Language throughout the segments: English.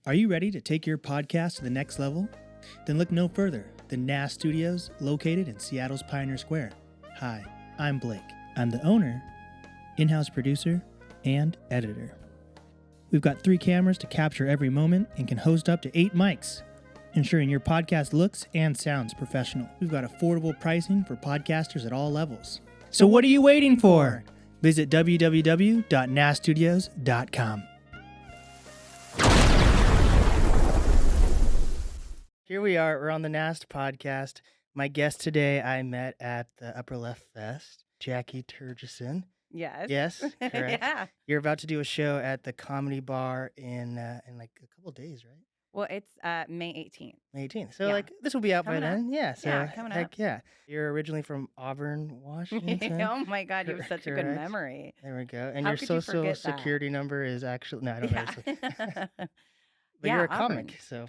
Are you ready to take your podcast to the next level? Then look no further than NAST Studios, located in Seattle's Pioneer Square. Hi, I'm Blake. I'm the owner, in-house producer, and editor. We've got 3 cameras to capture every moment and can host up to 8 mics, ensuring your podcast looks and sounds professional. We've got affordable pricing for podcasters at all levels. So what are you waiting for? Visit www.naststudios.com. Here we are. We're on the NAST podcast. My guest today I met at the Upper Left Fest, Jaci Terjeson. Yes. Yes, correct. Yeah. You're about to do a show at the Comedy Bar in like a couple days, right? Well, it's May 18th. May 18th. So Yeah. like this will be out Coming by up. then. Yeah. So Yeah, coming heck up. yeah. You're originally from Auburn, Washington. Oh my God, you have such a good Correct. memory. There we go. And How your could you social forget that? security number is actually no, I don't know. Yeah. But Yeah, you're a Auburn. comic, so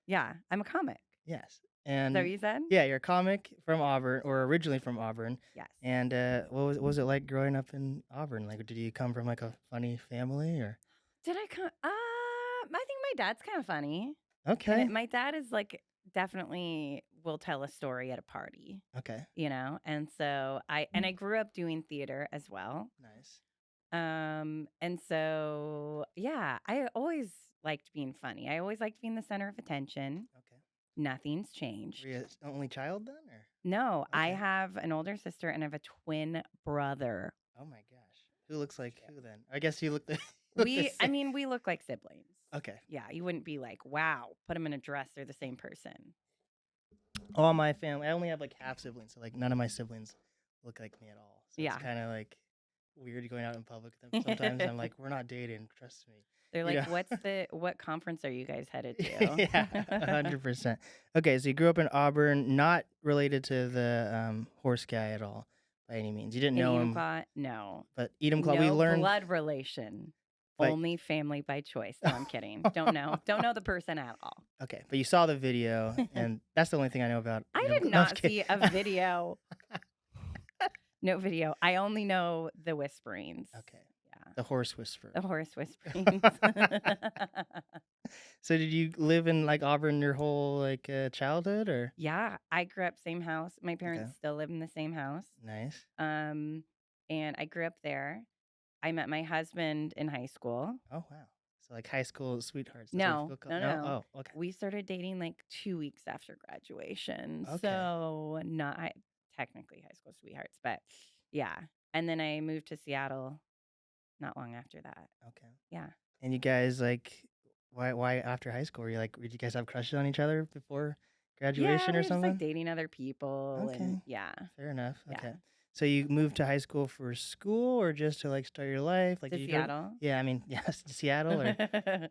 Yeah, I'm a comic. yes. Is And that what you said? yeah, you're a comic from Auburn, or originally from Auburn. Yes. And what was it like growing up in Auburn? Like, did you come from like a funny family, or? Did I come? I think my dad's kind of funny. Okay. My dad is like definitely will tell a story at a party, Okay. you know? And so I grew up doing theater as well. Nice. And so, yeah, I always liked being funny. I always liked being the center of attention. Okay. Nothing's changed. Were you an only child then, or? No, I Okay. have an older sister and I have a twin brother. Oh my gosh. Who looks like who then? I guess you look the. look the I same. mean, we look like siblings. Okay. Yeah, you wouldn't be like, wow, put them in a dress. They're the same person. All my family. I only have like half siblings, so like none of my siblings look like me at all. So Yeah. it's kind of like weird going out in public with them. Sometimes I'm like, we're not dating. Trust me. They're You like, know? what conference are you guys headed to? Yeah, 100%. Okay, so you grew up in Auburn, not related to the horse guy at all by any means. You didn't In know him, Enumclaw? No. but Enumclaw, we No learned. blood relation. But- Only family by choice. No, I'm kidding. Don't know. Don't know the person at all. Okay, but you saw the video, and that's the only thing I know about. I Enumclaw. did No, I'm not just kidding. see a video. No video. I only know the whisperings. Okay, Yeah. the horse whisperer. The horse whisperings. So did you live in like Auburn your whole like childhood, or? Yeah, I grew up same house. My parents Okay. still live in the same house. Nice. And I grew up there. I met my husband in high school. Oh wow. So like high school sweethearts. That's what No, people call- no. Oh, okay. We started dating like 2 weeks after graduation. Okay. So not technically high school sweethearts, but yeah. And then I moved to Seattle not long after that. Okay. Yeah. And you guys like, why after high school? Were you like, did you guys have crushes on each other before graduation we or were something? just like dating other people. Okay. And yeah. Fair enough. Yeah. Okay. So you moved to high school for school, or just to like start your life? Like To did you go Seattle. yeah, I mean, yes, to Seattle, or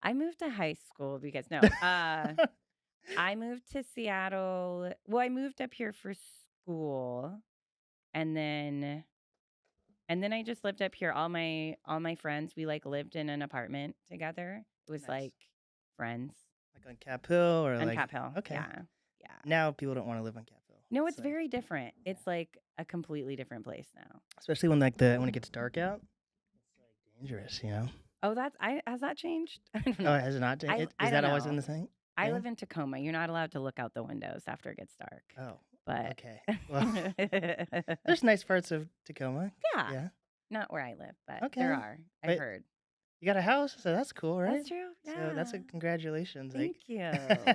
I moved to high school because I moved to Seattle. Well, I moved up here for school, and then I just lived up here. All my friends, we like lived in an apartment together. It was Nice. like friends like on Cap Hill, or on like Cap Hill. Okay. Yeah. Now people don't want to live on Cap Hill. No, it's like- very different. It's like a completely different place now. especially when like when it gets dark out. It's like dangerous, you know. Oh, has that changed? I don't Oh, know. has it not? I Is don't that always know. in the thing? I Yeah. live in Tacoma. You're not allowed to look out the windows after it gets dark. Oh, But okay. Well, there's nice parts of Tacoma. yeah, Yeah. not where I live, but Okay. there are. I've But heard. you got a house, so that's cool, right? That's true. Yeah. So that's a congratulations. Thank Like, you.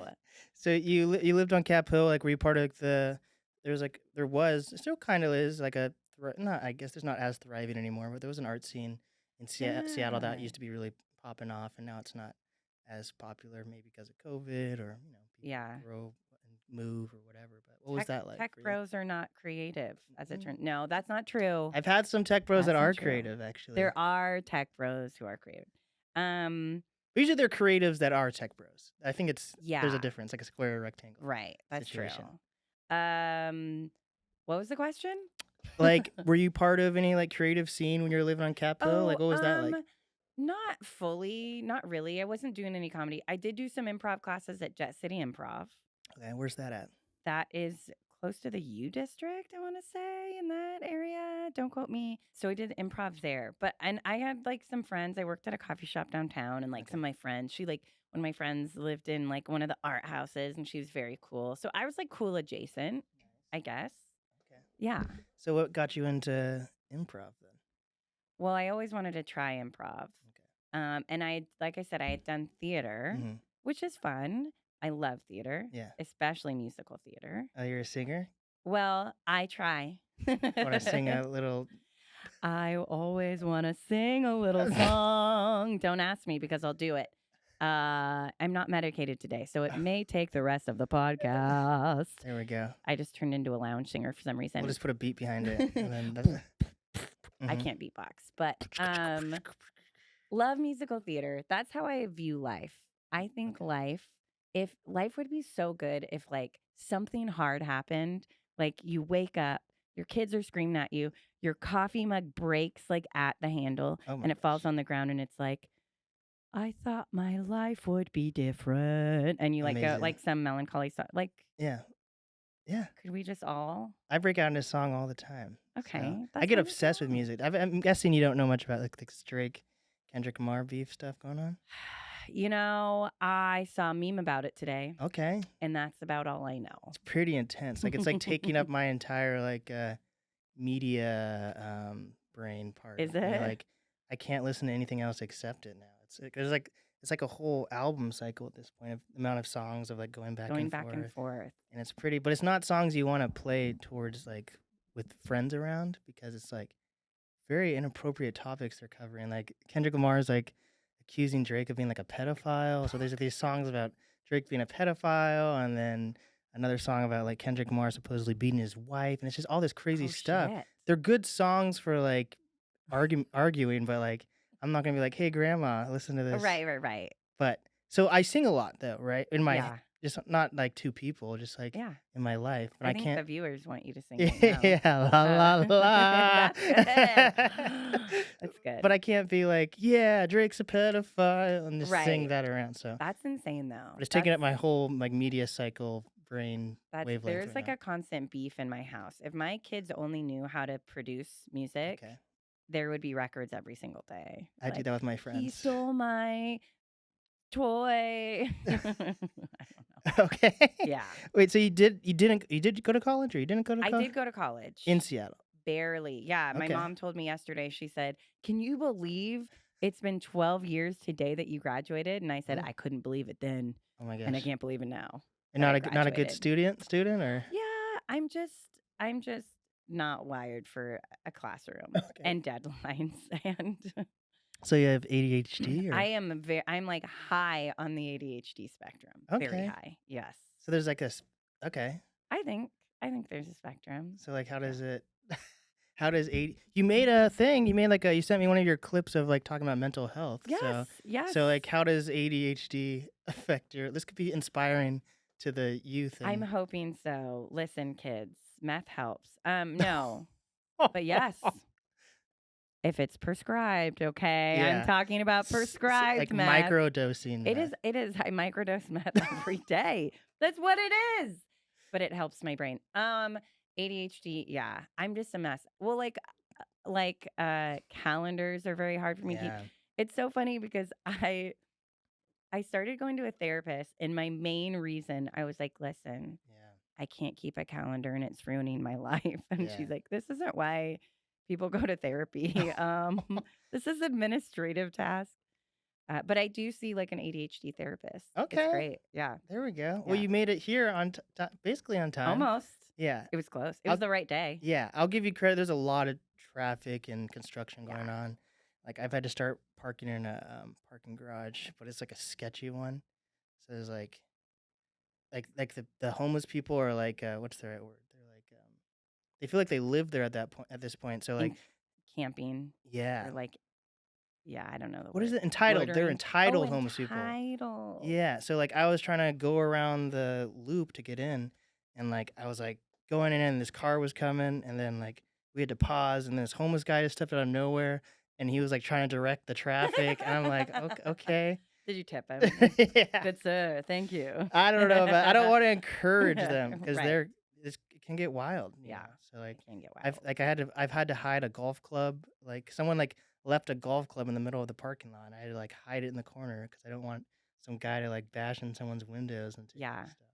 so you lived on Cap Hill, like were you part of there was still kind of is like a not, I guess there's not as thriving anymore, but there was an art scene in Seattle that Yeah. used to be really popping off, and now it's not as popular, maybe because of COVID, or people Yeah. grow and move or whatever. But what was that like? Tech for you? bros are not creative, as it Mm. turns. No, that's not true. I've had some tech bros that That's not are true. creative, actually. There are tech bros who are creative. Usually they're creatives that are tech bros. I think there's Yeah. a difference, like a square or rectangle. Right. That's situation. true. What was the question? Like, were you part of any like creative scene when you were living on Cap Hill? Like, what was that like? Not fully, not really. I wasn't doing any comedy. I did do some improv classes at Jet City Improv. Okay, where's that at? That is close to the U District, I want to say, in that area. Don't quote me. So I did improv there. And I had like some friends. I worked at a coffee shop downtown, and like some of my friends, one of my friends lived in like one of the art houses, and she was very cool. So I was like cool adjacent, I guess. Okay. Yeah. So what got you into improv then? Well, I always wanted to try improv. Okay. And like I said, I had done theater, which is fun. I love theater, Yeah. especially musical theater. Oh, you're a singer? Well, I try. Want to sing a little? I always want to sing a little song. Don't ask me because I'll do it. I'm not medicated today, so it may take the rest of the podcast. There we go. I just turned into a lounge singer for some reason. We'll just put a beat behind it. And then I can't beatbox, but love musical theater. That's how I view life. I think if life would be so good if like something hard happened, like you wake up, your kids are screaming at you, your coffee mug breaks like at the handle and it falls on the ground and it's like, I thought my life would be different. And you like go like some melancholy song. Like, yeah. Could we just all? I break out into song all the time. Okay. So I get obsessed with music. I'm guessing you don't know much about like the Drake, Kendrick Lamar beef stuff going on. You know, I saw a meme about it today. Okay. And that's about all I know. It's pretty intense. Like it's like taking up my entire like media brain part. Is it? You know, like I can't listen to anything else except it now. It's like a whole album cycle at this point of the amount of songs of like going back and forth. And it's pretty, but it's not songs you want to play towards like with friends around because it's like very inappropriate topics they're covering. Like Kendrick Lamar is like accusing Drake of being like a pedophile. So there's like, these songs about Drake being a pedophile, and then another song about like Kendrick Lamar supposedly beating his wife, and it's just all this crazy stuff. Shit. They're good songs for like arguing, but like I'm not gonna be like, hey grandma, listen to this. Right. But so I sing a lot though, right? In my just not like two people, just like in my life. But I think can't. the viewers want you to sing. Right now. La la la. That's good. But I can't be like, yeah, Drake's a pedophile, and just sing that around. So that's insane, though. But it's taking up my whole like media cycle brain wavelength. There's like a constant beef in my house. If my kids only knew how to produce music, there would be records every single day. I do that with my friends. He stole my toy. I don't know. Okay. Yeah. Wait, so you did go to college, or you didn't go to college? I did go to college. In Seattle. Barely. Yeah. My mom told me yesterday, she said, can you believe it's been 12 years today that you graduated? And I said, I couldn't believe it then. Oh my gosh. And I can't believe it now. And not a good student or? Yeah, I'm just not wired for a classroom and deadlines and So you have ADHD? Or? I'm like high on the ADHD spectrum. Okay. Very high. Yes. So there's like I think there's a spectrum. So like how does you made a thing, you sent me one of your clips of like talking about mental health. Yes. So like how does ADHD affect this could be inspiring to the youth. I'm hoping so. Listen, kids, meth helps. No. But yes. If it's prescribed, okay? Yeah. I'm talking about prescribed like meth. Microdosing. It is. I microdose meth every day. That's what it is. But it helps my brain. ADHD, yeah. I'm just a mess. Well, like calendars are very hard for me to keep. It's so funny because I started going to a therapist, and my main reason, I was like, listen, I can't keep a calendar and it's ruining my life. And she's like, this isn't why people go to therapy. This is administrative task. But I do see like an ADHD therapist. Okay. It's great. Yeah. There we go. Yeah. Well, you made it here on basically on time. Almost. Yeah. It was close. It was the right day. Yeah. I'll give you credit. There's a lot of traffic and construction going on. Like I've had to start parking in a parking garage, but it's like a sketchy one. So there's like the homeless people are like what's the right word? They're like they feel like they live there at this point. So like camping. Yeah. Or like I don't know the what word. Is it? Entitled. Loitering. They're entitled homeless people. Entitled. Yeah. So like I was trying to go around the loop to get in, and like I was like going in, and this car was coming, and then like we had to pause, and this homeless guy just stepped out of nowhere, and he was like trying to direct the traffic, and I'm like, okay. Did you tip him? Yeah. Good sir, thank you. I don't know, but I don't want to encourage them because it it can get wild, Yeah, So like it can get I've wild. like I've had to hide a golf club. Like someone like left a golf club in the middle of the parking lot. And I had to like hide it in the corner because I don't want some guy to like bash in someone's windows and take Yeah. my stuff.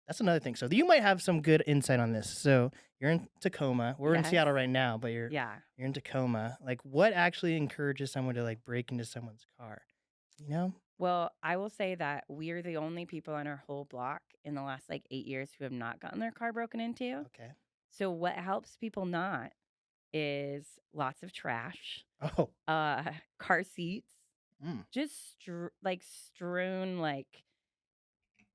That's another thing. So you might have some good insight on this. So you're in Tacoma. We're in Yes. Seattle right now, but you're Yeah. in Tacoma. Like what actually encourages someone to like break into someone's car? You know? Well, I will say that we're the only people on our whole block in the last like 8 years who have not gotten their car broken into. Okay. So what helps people not is lots of trash, Oh. car seats, Mm. just strewn like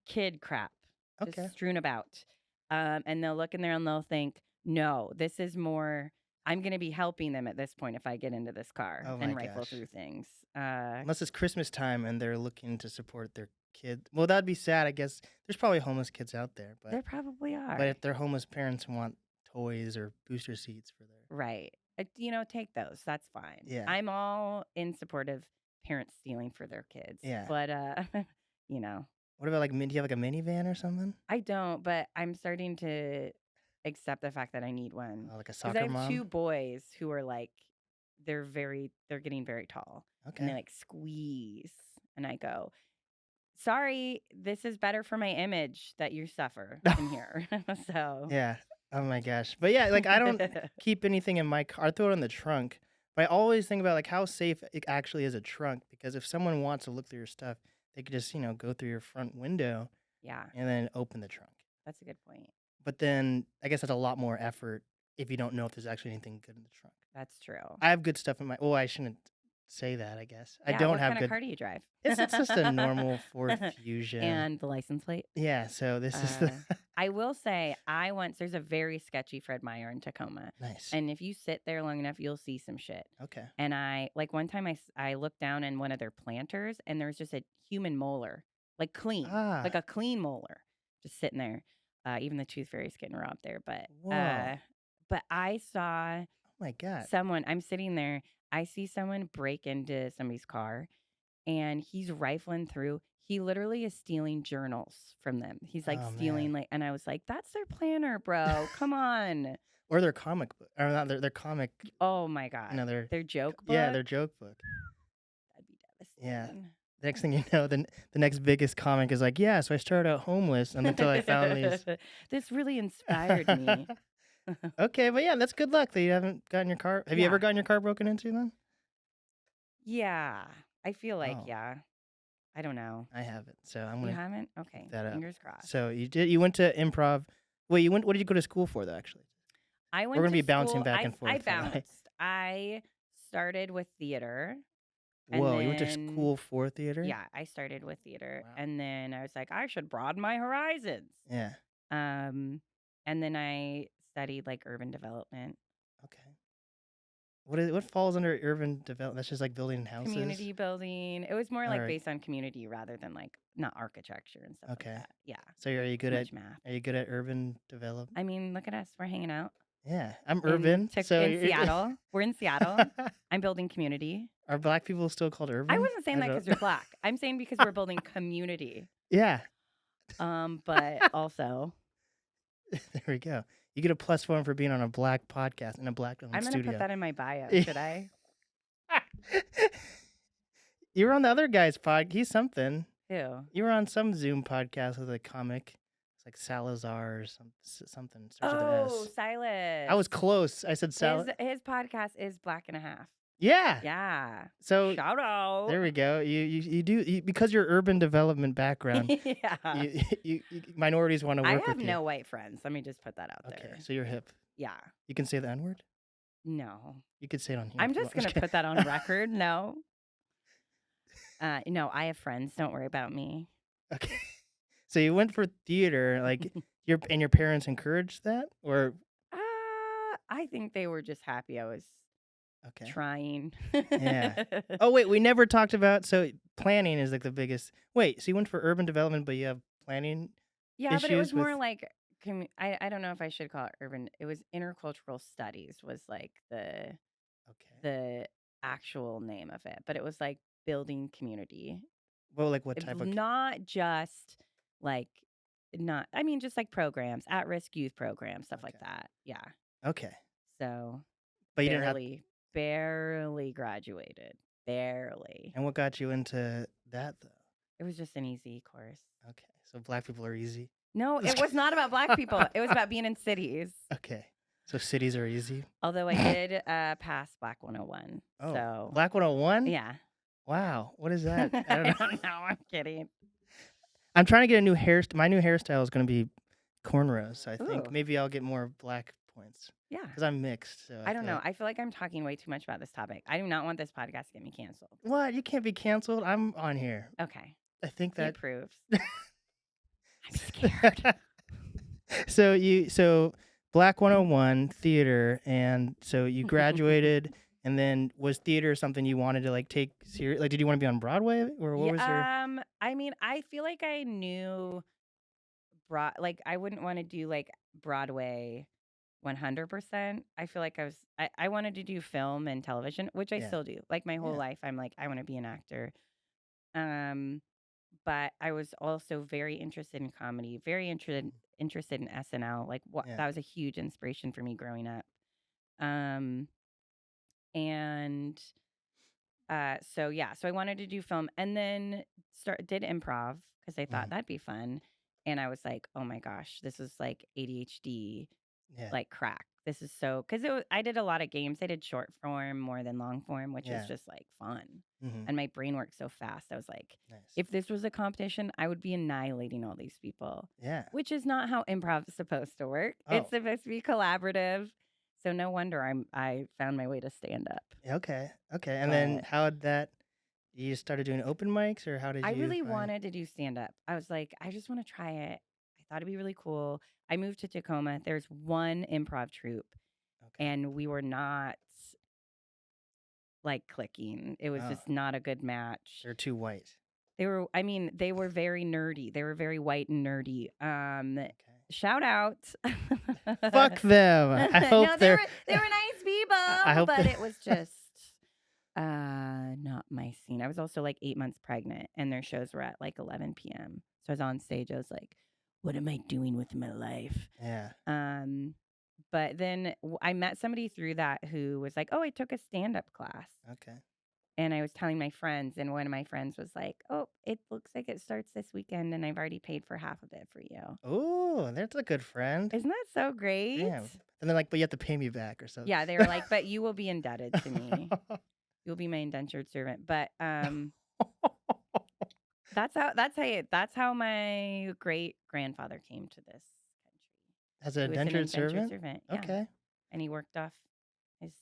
kid crap, Okay. just strewn about. And they'll look in there and they'll think, no, this is more. I'm going to be helping them at this point if I get into this car Oh my and rifle gosh. through things. Unless it's Christmas time and they're looking to support their kid. Well, that'd be sad, I guess. There's probably homeless kids out there, There probably are. but if their homeless parents want toys or booster seats for their Right. Take those. That's fine. Yeah. I'm all in support of parents stealing for their kids. Yeah. But, you know, What about like do you have like a minivan or something? I don't, but I'm starting to accept the fact that I need one. Like a 'Cause I soccer have mom? 2 boys who are like, they're getting very tall. And they Okay. like squeeze. And I go, sorry, this is better for my image that you suffer in here. So, Yeah. Oh my gosh. But yeah, like I don't keep anything in my car. I throw it in the trunk. But I always think about like how safe it actually is a trunk because if someone wants to look through your stuff, they could just, go through your front window yeah, and then open the trunk. that's a good point. But then I guess that's a lot more effort if you don't know if there's actually anything good in the trunk. That's true. I have good stuff in my. Oh, I shouldn't say that. I guess I Yeah, don't what have kind good. of car do you drive? It's just a normal Ford Fusion. And the license plate. Yeah, so this is the I will say, there's a very sketchy Fred Meyer in Tacoma. nice. And if you sit there long enough, you'll see some shit. Okay. And one time I looked down in one of their planters and there was just a human molar, like clean, like a clean molar, just sitting there. Even the tooth fairy's getting robbed there. Whoa. But I saw Oh my god. someone, I'm sitting there, I see someone break into somebody's car and he's rifling through. He literally is stealing journals from them. He's like Oh, stealing man. and I was like, that's their planner, bro. Come on. Or their comic book, or not their comic. Oh my God. Their joke book? Yeah, their joke book. That'd be devastating. Yeah. The next thing you know, the next biggest comic is like, yeah, so I started out homeless until I found these. This really inspired me. Okay, but yeah, that's good luck that you haven't gotten your car. Have you ever Yeah. gotten your car broken into then? Yeah. I feel like, Oh. yeah. I don't know. I haven't, so I'm You gonna. haven't? Okay. that up. Fingers crossed. So you went to improv. Wait, what did you go to school for though? Actually, I went we're gonna to be bouncing school- back and forth. I bounced. I started with theater. and Whoa, you went to then- school for theater? Yeah, I started with theater. Wow. And then I was like, I should broaden my horizons. Yeah. And then I studied like urban development, Okay. What falls under urban development? That's just like building houses. community building. It was more like Alright. based on community rather than like not architecture and stuff Okay. like that. Yeah. So are you good Much at math. Are you good at urban development? I mean, look at us. We're hanging out. Yeah, I'm in urban. So in Seattle. We're in Seattle. I'm building community. Are black people still called urban? I wasn't saying that because you're black. I'm saying because we're building community. Yeah. But also, There we go. You get a +1 for being on a black podcast in a black-owned I'm going to studio. put that in my bio. Should I? You were on the other guy's pod. He's something. Who? You were on some Zoom podcast with a comic. It's like Salazar or something. Starts with an Oh, S. Silas. I was close. I said Salazar. His podcast is Black and a Half. Yeah. Yeah. So Shout out. there we go. You do because your urban development background. Yeah. you minorities want to work I with have you. no white friends. Let me just put that out Okay, there. so you're hip. Yeah. You can say the N word. No. You could say it on here. I'm if you just want. going to put that on record. No. No, I have friends. Don't worry about me. Okay. So you went for theater, like your parents encouraged that, or I think they were just happy I was okay. trying. Yeah. Oh wait, we never talked about. So planning is like the biggest. Wait, so you went for urban development, but you have planning. Yeah, but it was issues more with- like I don't know if I should call it urban. It was intercultural studies was like Okay. the actual name of it, but it was like building community. Well, like what It's type of? not just like I mean, just like programs, at-risk youth programs, stuff like Okay. that. Yeah. Okay. So But you didn't have. barely graduated. Barely. And what got you into that though? It was just an easy course. Okay. So black people are easy. No, it was not about black people. It was about being in cities. Okay. So cities are easy. Although I did pass Black 101. Oh, So Black 101? yeah. Wow. What is that? I don't know. No, I'm kidding. I'm trying to get a new hairstyle. My new hairstyle is going to be cornrows. So I think Ooh. maybe I'll get more black points Yeah. because I'm mixed. So I don't feel know. I feel like I'm talking way too much about this topic. I do not want this podcast to get me canceled. What? You can't be canceled. I'm on here. Okay. I think He that. approves. I'm scared. So Black 101 theater, and so you graduated, and then was theater something you wanted to like take serious? Like, did you want to be on Broadway, or what was your? I mean, I feel like I knew like I wouldn't want to do like Broadway 100%. I feel like I wanted to do film and television, which I Yeah. still do. Like my whole Yeah. life, I'm like, I want to be an actor. But I was also very interested in comedy, very interested in SNL. Like Yeah. that was a huge inspiration for me growing up. And so I wanted to do film, and then did improv because I thought that'd be fun. And I was like, oh my gosh, this is like ADHD, Yeah. like crack. This is so, because I did a lot of games. I did short form more than long form, which is just like fun. And my brain works so fast. I was like, Nice. if this was a competition, I would be annihilating all these people. Yeah. Which is not how improv is supposed to work. Oh. It's supposed to be collaborative. So no wonder I found my way to stand up. Okay. And then how did that? You started doing open mics, or how did you? I really wanted to do stand up. I was like, I just want to try it. I thought it'd be really cool. I moved to Tacoma. There's one improv troupe, and we were not like clicking. It was just not a good match. They're too white. They were very nerdy. They were very white and nerdy. Shout out. Fuck them. I hope they were nice people, but it was just not my scene. I was also like 8 months pregnant, and their shows were at like 11 p.m. So I was on stage. I was like, what am I doing with my life? Yeah. But then I met somebody through that who was like, oh, I took a stand-up class. Okay. And I was telling my friends, and one of my friends was like, oh, it looks like it starts this weekend, and I've already paid for half of it for you. Oh, that's a good friend. Isn't that so great? Yeah. And they're like, but you have to pay me back or something. Yeah, they were like, but you will be indebted to me. You'll be my indentured servant. But that's how my great grandfather came to this country. As an indentured servant? Yeah. Okay. And he worked off his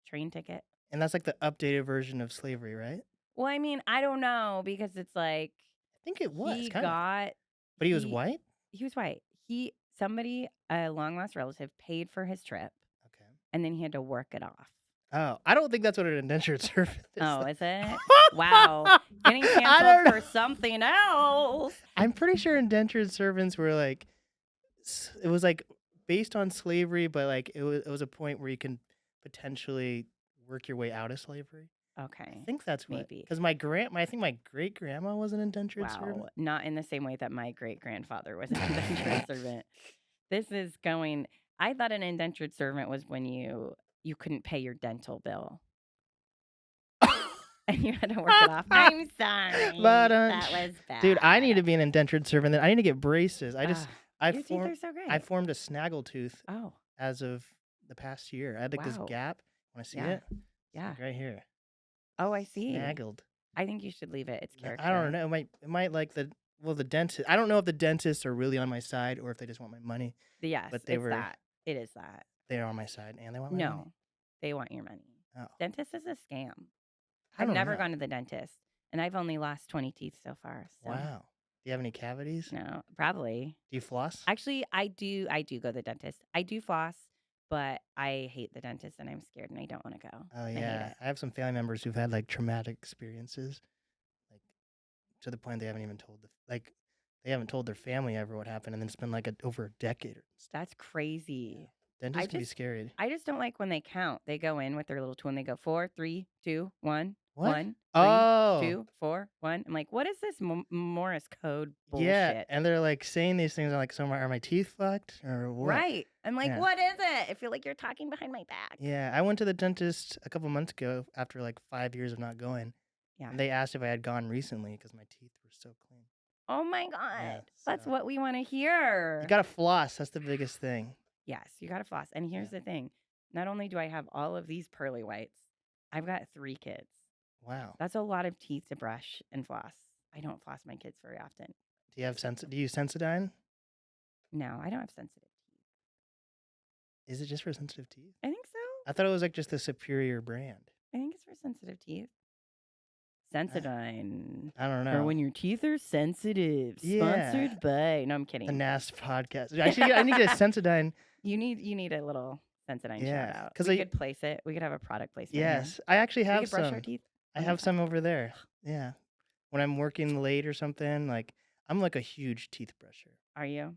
train ticket. And that's like the updated version of slavery, right? Well, I mean, I don't know, because it's like, I think it was. But he was white? He was white. Somebody, a long lost relative, paid for his trip. Okay. And then he had to work it off. Oh, I don't think that's what an indentured servant is. Oh, is it? Wow. Getting canceled for something else. I'm pretty sure indentured servants were like, it was like based on slavery, but like it was a point where you can potentially work your way out of slavery. Okay. I think that's what. Maybe. Because I think my great grandma was an indentured servant. Wow. Not in the same way that my great grandfather was an indentured servant. I thought an indentured servant was when you couldn't pay your dental bill. And you had to work it off. I'm sorry. But, that was bad. Dude, I need to be an indentured servant. I need to get braces. Your teeth are so great. I formed a snaggletooth. Oh. As of the past year. I had like this gap. Want to see it? Yeah. Like right here. Oh, I see. Snaggled. I think you should leave it. It's character. I don't know. It might like the dentist. I don't know if the dentists are really on my side or if they just want my money. Yes, but that. It is that. They're on my side and they want my money. No, they want your money. Oh. Dentist is a scam. I've never gone to the dentist, and I've only lost 20 teeth so far. So. Wow. Do you have any cavities? No, probably. Do you floss? Actually, I do. I do go to the dentist. I do floss, but I hate the dentist, and I'm scared, and I don't want to go. Oh yeah, I have some family members who've had like traumatic experiences, like to the point they haven't even told they haven't told their family ever what happened, and then it's been like over a decade. That's crazy. Yeah. Dentists can be scary. I just don't like when they count. They go in with their little tool and they go 4, 3, 2, 1. What? 1, 3, Oh, 2, 4, 1. I'm like, what is this Morse code yeah. bullshit? And they're like saying these things. I'm like, so are my teeth fucked or what? Right. I'm like, Yeah. what is it? I feel like you're talking behind my back. Yeah. I went to the dentist a couple months ago after like 5 years of not going. Yeah. And they asked if I had gone recently because my teeth were so clean. Oh my God. Yeah, That's so- what we want to hear. You gotta floss. That's the biggest thing. Yes, you got to floss. And here's the thing. Not only do I have all of these pearly whites, I've got 3 kids. Wow. That's a lot of teeth to brush and floss. I don't floss my kids very often. Do you have do you use Sensodyne? No, I don't have sensitive teeth. Is it just for sensitive teeth? I think so. I thought it was like just a superior brand. I think it's for sensitive teeth. Sensodyne. I don't know. For when your teeth are sensitive. Yeah. Sponsored by. No, I'm kidding. The NAST podcast. Actually, I need a Sensodyne. You need a little Sensodyne Yeah, shout out. 'cause We could place it. We could have a product placement. here. Yes, I actually We have could brush our some. teeth. I on the have side. some over there. Yeah. When I'm working late or something, like I'm like a huge teeth brusher. Are you?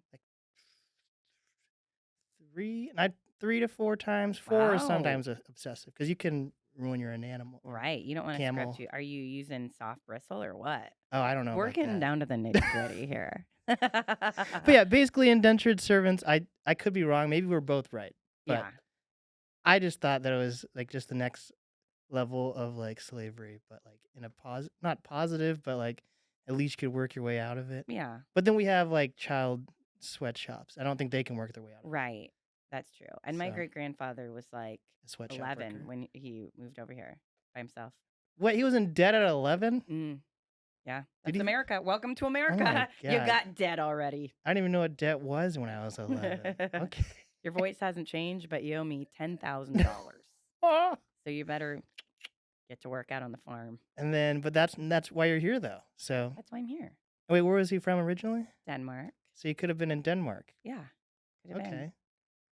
3 to 4 times. 4 is Wow. sometimes obsessive because you can ruin your enamel. Right. You don't want to Camel. scrub too. Are you using soft bristle or what? Oh, I don't know. We're about getting that. down to the nitty gritty here. But yeah, basically indentured servants. I could be wrong. Maybe we're both right. But Yeah. I just thought that it was like just the next level of like slavery, but like in a not positive, but like at least you could work your way out of it. Yeah. But then we have like child sweatshops. I don't think they can work their way out of it. Right. That's true. And my So- great grandfather was like A sweatshop 11 worker. when he moved over here by himself. What? He was in debt at 11? Yeah. Did That's he- America. Welcome to America. my You God. got dead already. I didn't even know what debt was when I was 11. Okay. Your voice hasn't changed, but you owe me $10,000. Oh. So you better get to work out on the farm. And then, but that's why you're here though. So That's why I'm here. wait, where was he from originally? Denmark. So you could have been in Denmark. Yeah. Could have been. Okay.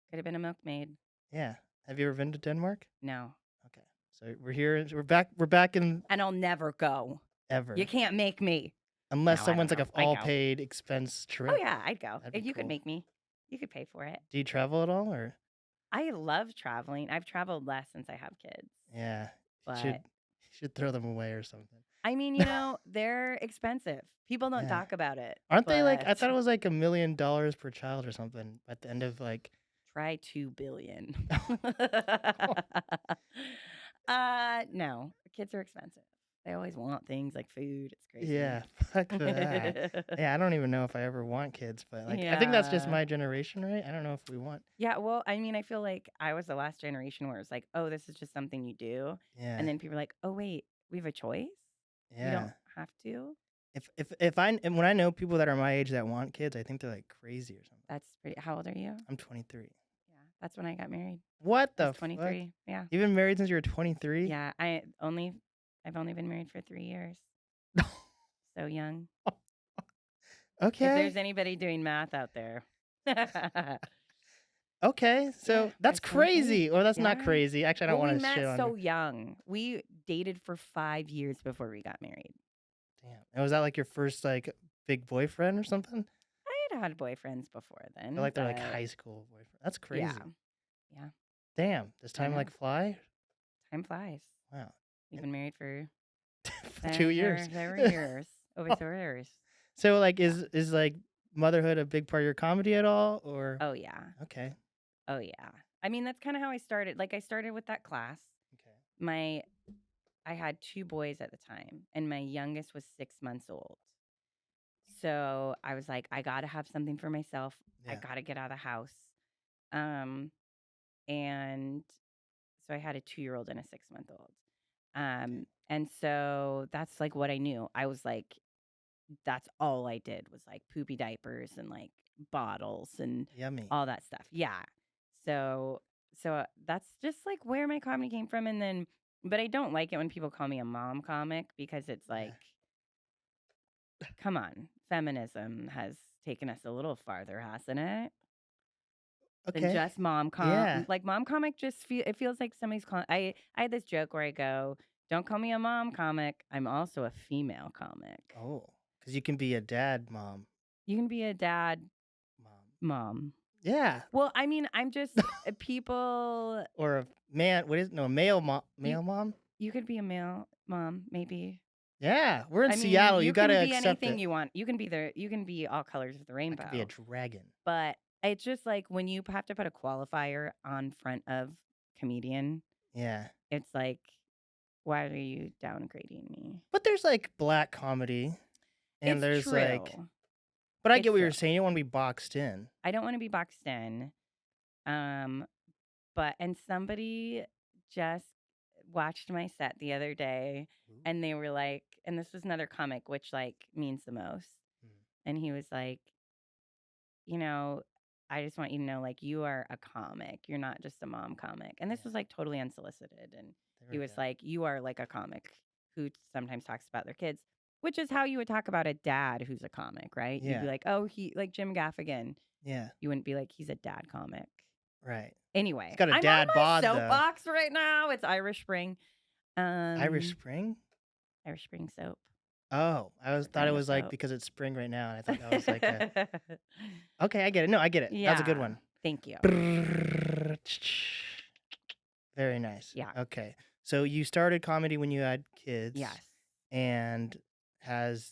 Could have been a milkmaid. Yeah. Have you ever been to Denmark? No. Okay. So we're here. We're back in And I'll never go. ever. You can't make me. Unless No, I someone's don't like know. a I'd go. all paid expense trip. Oh, yeah. I'd go. That'd If be you could cool. make me. You could pay for it. Do you travel at all or? I love traveling. I've traveled less since I have kids. Yeah. But You should throw them away or something. I mean, they're expensive. People don't Yeah. talk about it. Aren't they like, I but thought it was like $1 million per child or something at the end of like, Try 2 billion. No, kids are expensive. They always want things like food. It's crazy. yeah, fuck that. Yeah, I don't even know if I ever want kids, but like, I think that's just Yeah. my generation, right? I don't know if we want. Yeah, well, I mean, I feel like I was the last generation where it's like, oh, this is just something you do. Yeah. And then people are like, oh, wait, we have a choice? You yeah. don't have to? And when I know people that are my age that want kids, I think they're like crazy or something. That's pretty. How old are you? I'm 23. Yeah, that's when I got married. What I the was fuck? 23. Yeah. You've been married since you were 23? Yeah, I've only been married for 3 years. So young. If Okay. there's anybody doing math out there. Okay. So Yeah, that's that's 23. crazy. Or that's not Yeah. crazy. Actually, I don't Well, we want to met shit on so you. young. We dated for 5 years before we got married. Damn. And was that like your first like big boyfriend or something? I had boyfriends before I then. feel like they're like but high school boyfriend. That's crazy. Yeah. Damn. Does time know. like fly? Time flies. Wow. We've been married for For 2 years. There were years. Over 2 years. So like is like motherhood a big part of your comedy at all or Oh yeah. okay. Oh yeah. I mean, that's kind of how I started. Like I started with that class. Okay. I had 2 boys at the time, and my youngest was 6 months old. So I was like, I got to have something for myself. I Yeah. got to get out of the house. And so I had a 2-year-old and a 6-month-old. And so that's like what I knew. I was like, that's all I did was like poopy diapers and like bottles and Yummy. all that stuff. Yeah. So that's just like where my comedy came from. And then, but I don't like it when people call me a mom comic because it's like, come on, feminism has taken us a little farther, hasn't it? Than Okay. just mom comic. Yeah. Like mom comic it feels like somebody's calling. I had this joke where I go, don't call me a mom comic. I'm also a female comic. Oh, because you can be a dad mom. You can be a dad mom. Yeah. Well, I mean, I'm just people. Or a man. What is no male mom? Male mom. You could be a male mom, maybe. Yeah, we're in I mean, Seattle. You you gotta can be accept anything it. you want. You can be all colors of the I could be a rainbow. dragon. But it's just like when you have to put a qualifier on front of comedian, Yeah. it's like, why are you downgrading me? But there's like black comedy, and It's there's like, true. but I It's get what true. you're saying. You don't want to be boxed in. I don't want to be boxed in. Um, and somebody just watched my set the other day and they were like, and this was another comic, which like means the most. And he was like, you know, I just want you to know, like, you are a comic. You're not just a mom comic. And this was like totally unsolicited. And he was like, you are like a comic who sometimes talks about their kids, which is how you would talk about a dad who's a comic, right? You'd be Yeah. like, oh, he like Jim Gaffigan. Yeah. You wouldn't be like, he's a dad comic. Right. Anyway, He's got a I'm dad on my bod, though. soapbox right now. It's Irish Spring. Irish Spring? Irish Spring soap. Oh, I thought it was like soap. because it's spring right now, and I thought that was like a. Okay, I get it. No, I get it. That's a good Yeah. one. Thank you. Very nice. Yeah. Okay, so you started comedy when you had kids. Yes. And has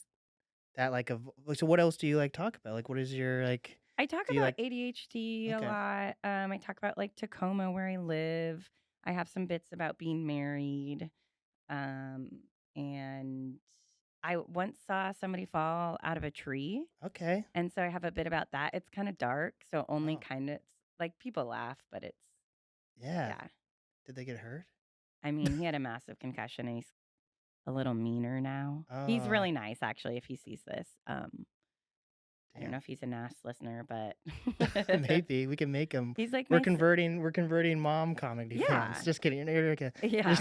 that like a? So what else do you like talk about? Like, what is your like? I talk Do you about like? ADHD a Okay. lot. I talk about like Tacoma where I live. I have some bits about being married. And I once saw somebody fall out of a tree. Okay. And so I have a bit about that. It's kind of dark, so only Oh. kind of like people laugh, but it's Yeah. yeah. Did they get hurt? I mean, he had a massive concussion and he's a little meaner now. He's Oh. really nice actually if he sees this. I don't know if he's a NAST listener, but Maybe we can make him. he's like We're my converting mom comedy Yeah. fans. Just kidding. You're okay. yeah.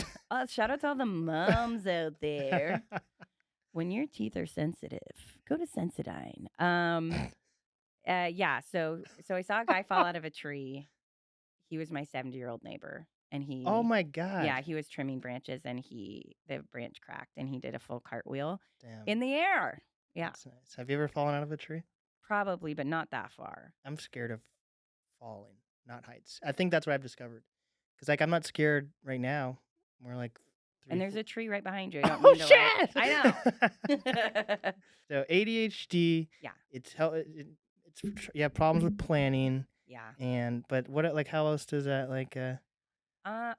Shout out to all the moms out there. When your teeth are sensitive, go to Sensodyne. Yeah. So I saw a guy fall out of a tree. He was my 70-year-old neighbor, and he. Oh my God. Yeah, he was trimming branches, and the branch cracked, and he did a full cartwheel Damn. in the air. Yeah, That's nice. Have you ever fallen out of a tree? probably, but not that far. I'm scared of falling, not heights. I think that's what I've discovered. Because like I'm not scared right now. We're like. And there's a tree right behind you. I don't Oh mean to, like- shit! I know. So ADHD. Yeah. It's you have problems with planning. Yeah. But what like how else does that like I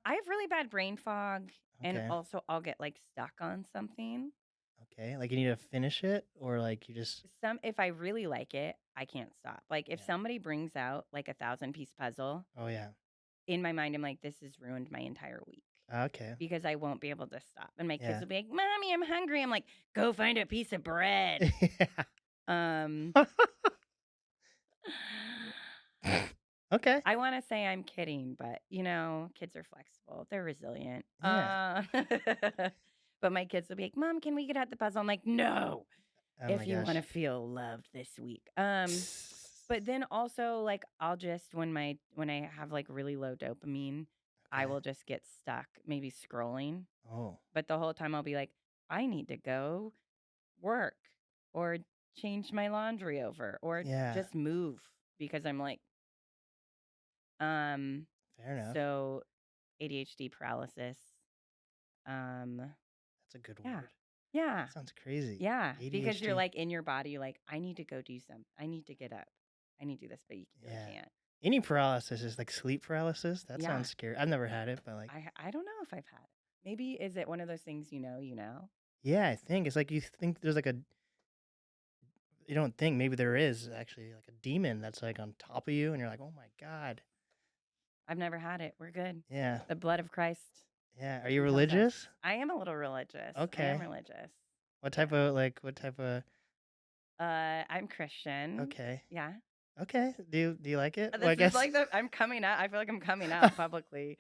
have really bad brain fog, Okay. and also I'll get like stuck on something. Okay, like you need to finish it, or like you just If I really like it, I can't stop. Like if Yeah. somebody brings out like a 1,000-piece puzzle, Oh yeah. in my mind, I'm like, this has ruined my entire week Okay. because I won't be able to stop. And my kids Yeah. will be like, "Mommy, I'm hungry." I'm like, "Go find a piece of bread." Okay. I want to say I'm kidding, but kids are flexible. They're resilient. Yeah. But my kids will be like, "Mom, can we get out the puzzle?" I'm like, "No, Oh if my you gosh. want to feel loved this week." But then also like I'll just when I have like really low dopamine, I Okay. will just get stuck, maybe scrolling. Oh. But the whole time I'll be like, I need to go work or change my laundry over or Yeah. just move because I'm like, Fair enough. so ADHD paralysis. That's a good Yeah. word. Yeah. That sounds crazy. Yeah. Because you're ADHD. like in your body, you're like, I need to go do something. I need to get up. I need to do this, but you really Yeah. can't. Any paralysis is like sleep paralysis. That Yeah. sounds scary. I've never had it, but like I don't know if I've had it. Maybe is it one of those things you know? yeah, I think it's like you think there's like you don't think maybe there is actually like a demon that's like on top of you, and you're like, oh my God. I've never had it. We're good. Yeah. The blood of Christ. Yeah. Are you compels us. religious? I am a little religious. I Okay. am religious. What type of I'm Christian. Okay. Yeah. Okay. Do you like it? This Well, I is guess like I'm coming out. I feel like I'm coming out publicly.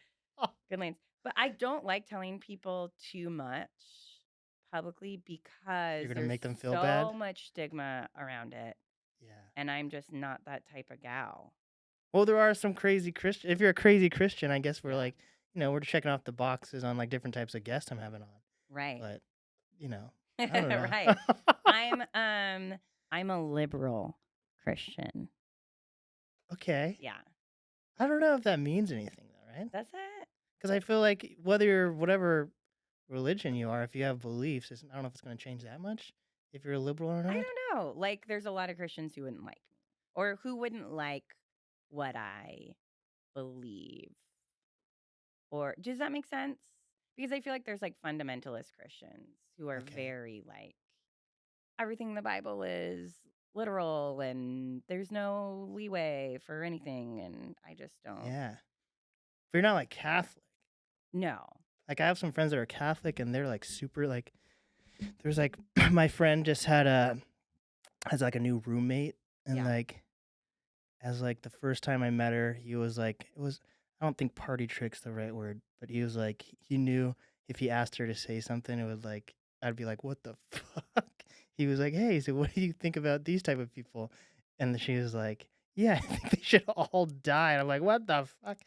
Good lanes. But I don't like telling people too much publicly because You're gonna make them feel so bad? much stigma around it. Yeah. And I'm just not that type of gal. Well, there are some crazy Christian. If you're a crazy Christian, I guess we're Yeah. like, we're checking off the boxes on like different types of guests I'm having on. Right. But, I don't know. Right. I'm a liberal Christian. Okay. Yeah. I don't know if that means anything though, right? That's it. Because I feel like whether you're whatever religion you are. If you have beliefs, I don't know if it's going to change that much if you're a liberal or I not. don't know. Like, there's a lot of Christians who wouldn't like me or who wouldn't like what I believe. Or does that make sense? Because I feel like there's like fundamentalist Christians who are Okay. very like everything in the Bible is literal and there's no leeway for anything. And I just don't. Yeah. If you're not like Catholic, No. like I have some friends that are Catholic and they're like super like, there's like, my friend just has like a new roommate and Yeah. like, as like the first time I met her, he was like, I don't think party trick's the right word, but he was like, he knew if he asked her to say something, it would like, I'd be like, what the fuck? He was like, hey, so what do you think about these type of people? And she was like, yeah, I think they should all die. And I'm like, what the fuck?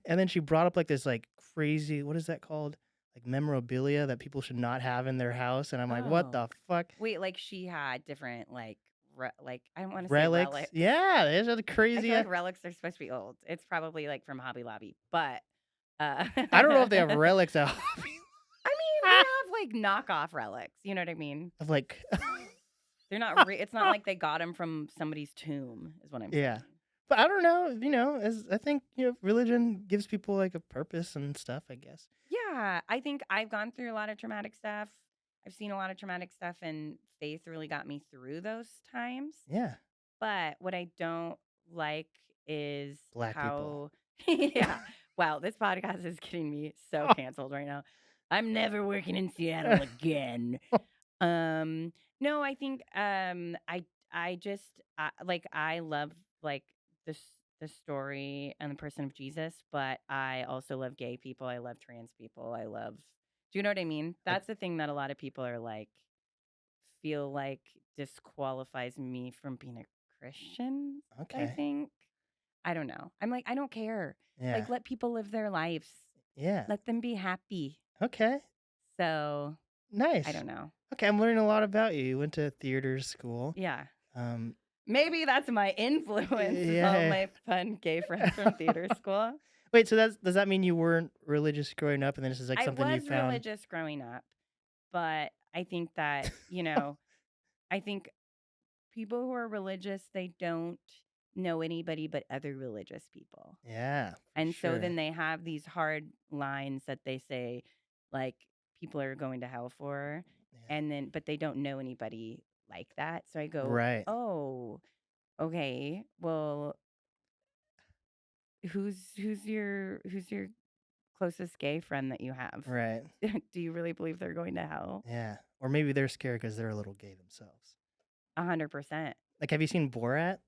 And then she brought up like this like crazy, what is that called? Like memorabilia that people should not have in their house. And I'm like, what the fuck? Wait, like she had different like I don't want to say Relics? relics. Yeah, those are the I crazy. feel like relics are supposed to be old. It's probably like from Hobby Lobby, but I don't know if they have relics at I mean, they have like knockoff relics. You know what I mean? of like, They're not. It's not like they got them from somebody's tomb. Is what I'm yeah. saying. But I don't know, as I think, religion gives people like a purpose and stuff, I guess. Yeah, I think I've gone through a lot of traumatic stuff. I've seen a lot of traumatic stuff, and faith really got me through those times. Yeah. But what I don't like is Black how. Yeah. Wow, this podcast is getting me so canceled right now. I'm never working in Seattle again. No, I think I just like I love like the story and the person of Jesus, but I also love gay people. I love trans people. I love. Do you know what I mean? That's the thing that a lot of people are like feel like disqualifies me from being a Christian. I Okay. think. I don't know. I'm like I don't care. Yeah. Like let people live their lives. Yeah. Let them be happy. Okay. So Nice. I don't know. Okay, I'm learning a lot about you. You went to theater school. Yeah. Um, Maybe that's my influence. Is all Yeah. my fun gay friends from theater school. Wait, so does that mean you weren't religious growing up, and then this is like something I you was found? religious growing up, but I think that, I think people who are religious, they don't know anybody but other religious people. Yeah. And so sure. then they have these hard lines that they say, like, people are going to hell for. Yeah. And then, but they don't know anybody like that. So I go, Right. oh, okay, well, who's your closest gay friend that you have? Right. Do you really believe they're going to hell? Yeah. Or maybe they're scared because they're a little gay themselves. 100%. Like, have you seen Borat?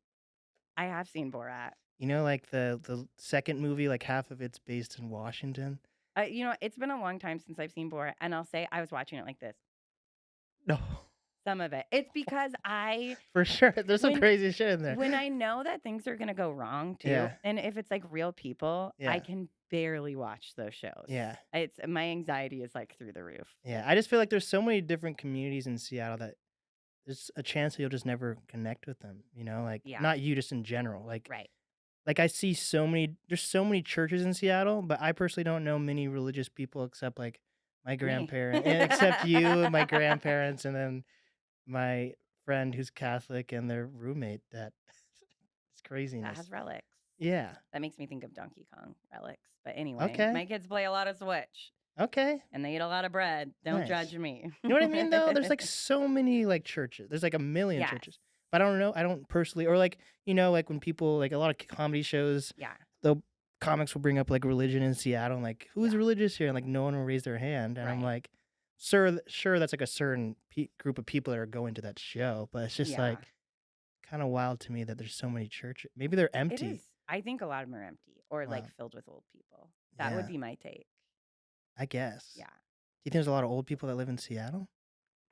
I have seen Borat. Like the second movie, like half of it's based in Washington. It's been a long time since I've seen Borat, and I'll say I was watching it like this. No. Some of it. It's because For sure. There's some crazy shit in there. When I know that things are going to go wrong, too, Yeah. and if it's like real people, Yeah. I can barely watch those shows. Yeah. My anxiety is like through the roof. Yeah. I just feel like there's so many different communities in Seattle that there's a chance that you'll just never connect with them, like Yeah. not you, just in general. Like, Right. like I see there's so many churches in Seattle, but I personally don't know many religious people except like my grandparents, except you and my grandparents, and then my friend who's Catholic and their roommate. That it's craziness. That has relics. Yeah. That makes me think of Donkey Kong relics. But anyway, Okay. my kids play a lot of Switch. Okay. And they eat a lot of bread. Don't Nice. judge me. You know what I mean, though? There's like so many like churches. There's like a million churches. But I don't know. I don't personally, or like, like when people, like a lot of comedy shows, the comics will bring up like religion in Seattle and like, who's religious here? And like, no one will raise their hand. And I'm like, sure, that's like a certain group of people that are going to that show. But it's just like kind of wild to me that there's so many churches. Maybe they're empty. It is. I think a lot of them are empty or like filled with old people. That would be my take. I guess. Yeah. Do you think there's a lot of old people that live in Seattle?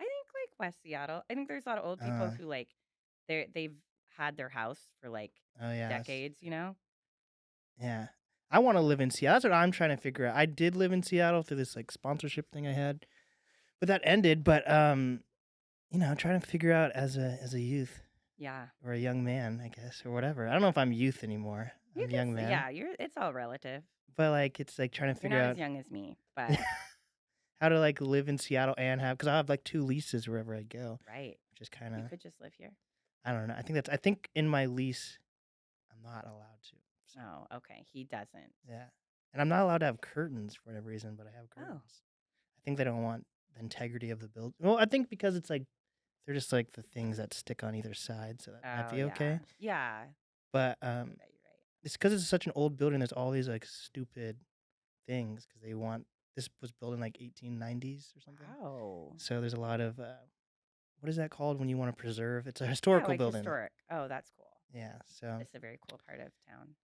I think like West Seattle. I think there's a lot of old people who like they've had their house for like decades, Yeah. I want to live in Seattle. That's what I'm trying to figure out. I did live in Seattle through this like sponsorship thing I had, but that ended. But I'm trying to figure out as a youth. Yeah. Or a young man, I guess, or whatever. I don't know if I'm youth anymore. I'm a young man. Yeah, it's all relative. But like it's like trying to figure You're not out. as young as me, but how to like live in Seattle and have, because I have like 2 leases wherever I go, Right. which is kind You of, could just live here. I don't know. I think in my lease I'm not allowed to. So Oh, okay. He doesn't. yeah, and I'm not allowed to have curtains for whatever reason, but I have Oh. curtains. I think they don't want the integrity of the build. Well, I think because it's like they're just like the things that stick on either side, so that might Oh, be yeah. okay. Yeah. But I bet you're right. it's because it's such an old building. There's all these like stupid things because they want this was built in like 1890s or something. Wow. So there's a lot of what is that called when you want to preserve? It's a Yeah, historical like building. historic. Oh, that's cool. Yeah. So It's a very cool part of town.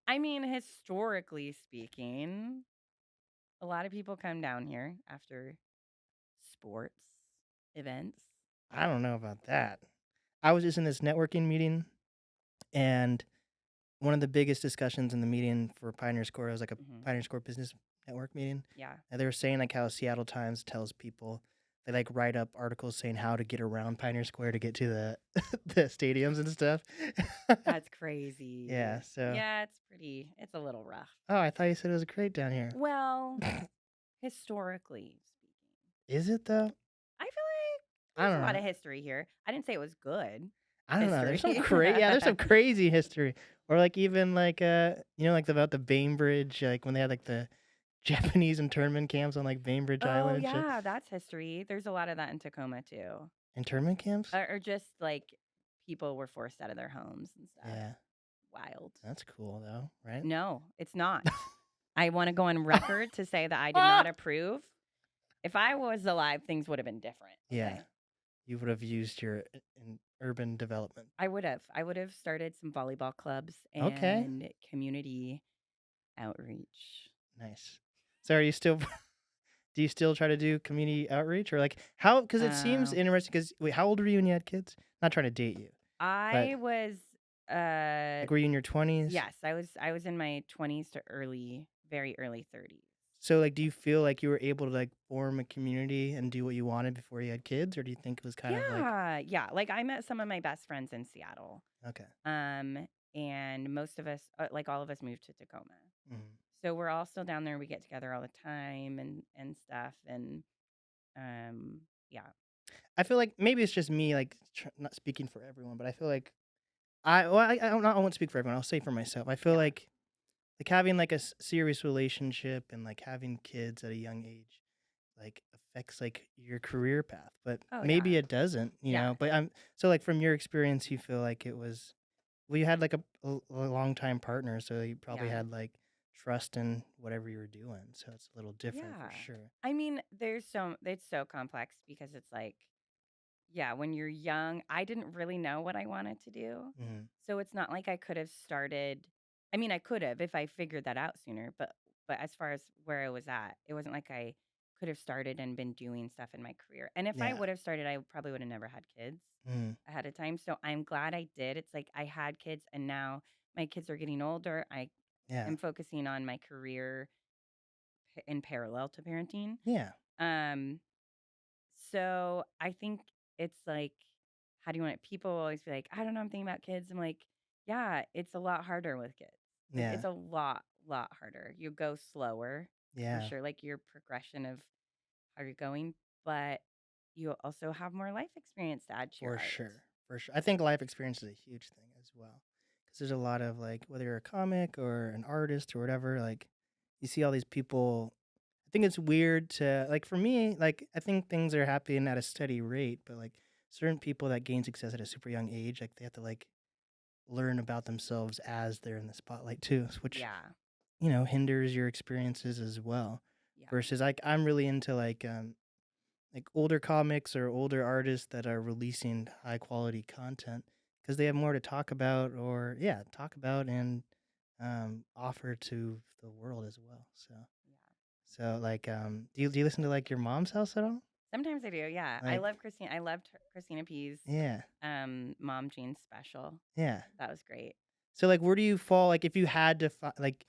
I mean, historically speaking, a lot of people come down here after sports events. I don't know about that. I was just in this networking meeting, and one of the biggest discussions in the meeting for Pioneer Square was like a Hmm. Pioneer Square business network meeting. Yeah. And they were saying like how Seattle Times tells people they like write up articles saying how to get around Pioneer Square to get to the the stadiums and stuff. That's crazy. Yeah, so Yeah, it's a little rough. oh, I thought you said it was great down here. Well, historically speaking, Is it though? I feel like I there's don't a lot know. of history here. I didn't say it was good I don't know. There's some history. yeah, there's some crazy history. Or like even like you know like about the Bainbridge, like when they had like the Japanese internment camps on like Bainbridge Oh, Island and shit. yeah, that's history. There's a lot of that in Tacoma too. Internment camps? Or just like people were forced out of their homes and stuff. Yeah. Wild. That's cool though, right? No, it's not. I want to go on record to say that I did not approve. If I was alive, things would have been different. Yeah. Okay? You would have used your in urban development. I would have. I would have started some volleyball clubs Okay. and community outreach. Nice. So are you still do you still try to do community outreach or like how because it seems Uh, interesting because wait, how old were you when you had kids? Not trying to date you, but I was like were you in your 20s? yes, I was in my 20s to very early 30s. So like do you feel like you were able to like form a community and do what you wanted before you had kids or do you think it was kind of like Yeah. Like I met some of my best friends in Seattle. okay. And most of us, like all of us, moved to Tacoma. Mhm. So we're all still down there. We get together all the time and stuff. And yeah, I feel like maybe it's just me like not speaking for everyone, but I feel like I don't know, I won't speak for everyone. I'll say for myself. I feel yeah, like having like a serious relationship and like having kids at a young age like affects like your career path, but oh maybe yeah, it doesn't, you yeah, know. But I'm so like from your experience, you feel like it was well, you had like a long time partner, so you probably yeah, had like trust in whatever you were doing. So it's a little different for yeah. sure. I mean, it's so complex because it's like, yeah, when you're young, I didn't really know what I wanted to do. Hmm. So it's not like I could have started. I mean, I could have if I figured that out sooner, but as far as where I was at, it wasn't like I could have started and been doing stuff in my career. And if I Yeah. would have started, I probably would have never had kids Mm. ahead of time. So I'm glad I did. It's like I had kids and now my kids are getting older. I Yeah. am focusing on my career in parallel to parenting. Yeah. Um so I think it's like, how do you want it? People always be like, I don't know, I'm thinking about kids. I'm like, yeah, it's a lot harder with kids. Like Yeah. it's a lot harder. You go slower for Yeah. sure, like your progression of how you're going, but you also have more life experience to add to your For art. sure. For sure. I think life experience is a huge thing as well. Because there's a lot of like, whether you're a comic or an artist or whatever, like, you see all these people. I think it's weird to, like, for me, like, I think things are happening at a steady rate, but like, certain people that gain success at a super young age, like, they have to, like, learn about themselves as they're in the spotlight too, which, Yeah. you know, hinders your experiences as well. Yeah. Versus, like, I'm really into, like older comics or older artists that are releasing high quality content because they have more to talk about or yeah talk about and offer to the world as well Yeah. so like do you listen to like your mom's house at all Sometimes I do. Yeah. I like love Christine. I loved Christina P's yeah Mom Jean special. yeah That was great. so like where do you fall like if you had to like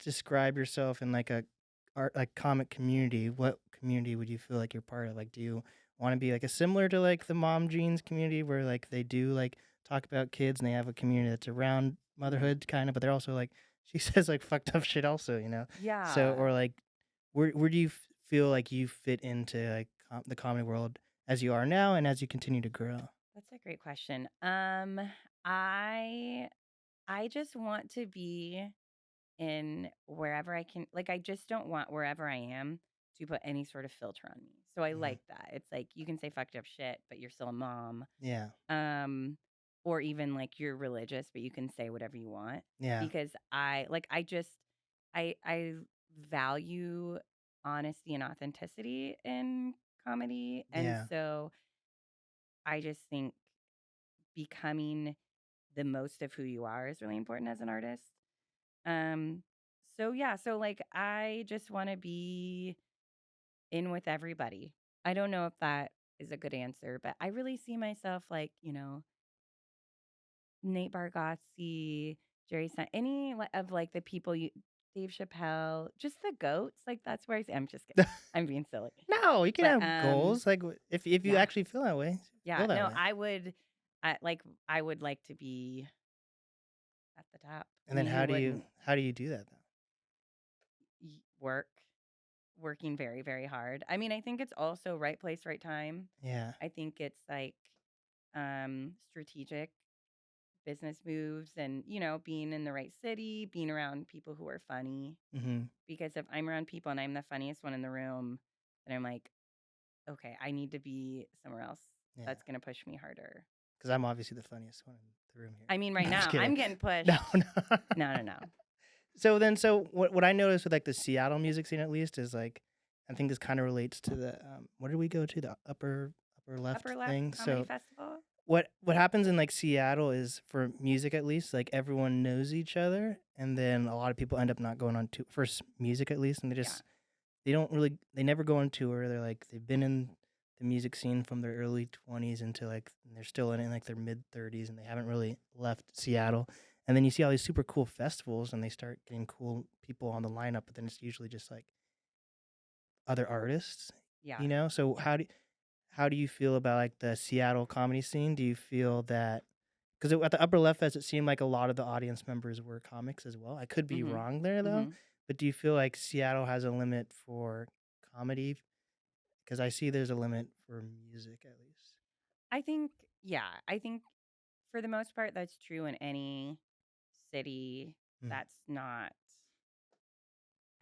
describe yourself in like a art like comic community, what community would you feel like you're part of? Like, do you want to be like a similar to like the mom jeans community where like they do like talk about kids and they have a community that's around Hmm. motherhood kind of, but they're also like she says like fucked up shit also, you know? So Yeah. or like Where do you feel like you fit into like the comedy world as you are now and as you continue to grow? That's a great question. I I just want to be in wherever I can. Like, I just don't want wherever I am to put any sort of filter on me. So I Hmm. like that. It's like you can say fucked up shit, but you're still a mom. Yeah, Um, or even like you're religious, but you can say whatever you want yeah, because I value honesty and authenticity in comedy. And yeah, so I just think becoming the most of who you are is really important as an artist. Um, so yeah, so like I just want to be in with everybody. I don't know if that is a good answer, but I really see myself like, Nate Bargatze, Jerry Stein, of like the people Dave Chappelle, just the goats. Like that's where I'm just kidding. I'm being silly. No, you can But have goals. Like if you yeah. actually feel that way, Yeah. feel that No, way. I would like to be at the top. I And then mean, who wouldn't? how do you do that though? Work, working very, very hard. I mean, I think it's also right place, right time. Yeah. I think it's like strategic business moves and, being in the right city, being around people who are funny. Hmm. Because if I'm around people and I'm the funniest one in the room, then I'm like, okay, I need to be somewhere else Yeah. that's going to push me harder. Because I'm obviously the funniest one in the room here. I mean, right No, I'm just now kidding. I'm getting pushed. No, no. No, no, no. So what I noticed with like the Seattle music scene at least is like I think this kind of relates to the where did we go to, the upper left Upper Left thing. Comedy So Festival. what happens in like Seattle is for music at least, like everyone knows each other, and then a lot of people end up not going on to first music at least, and Yeah. they never go on tour. They're like they've been in the music scene from their early 20s into like and they're still in it in like their mid 30s, and they haven't really left Seattle. And then you see all these super cool festivals, and they start getting cool people on the lineup, but then it's usually just like other artists, Yeah. So how do you feel about like the Seattle comedy scene? Do you feel that because at the Upper Left Fest, it seemed like a lot of the audience members were comics as well. I could be Mhm. wrong there though, Mhm. but do you feel like Seattle has a limit for comedy? Because I see there's a limit for music at least. I think for the most part that's true in any city Mm, that's not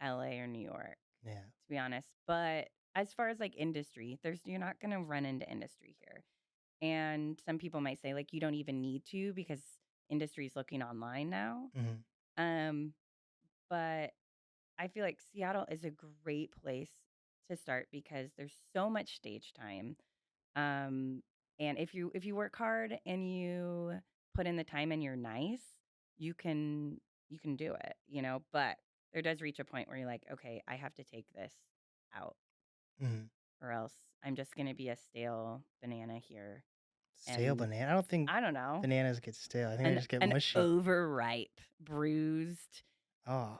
LA or New York, yeah. to be honest. But as far as like industry, you're not going to run into industry here. And some people might say like you don't even need to because industry's looking online now. Hmm. Um but I feel like Seattle is a great place to start because there's so much stage time. Um, and if you work hard and you put in the time and you're nice, you can you can do it. But there does reach a point where you're like, okay, I have to take this out, Hmm. or else I'm just gonna be a stale banana here. Stale And banana. I don't think I don't know, bananas get stale. I think they an just get an mushy. overripe, bruised, Oh,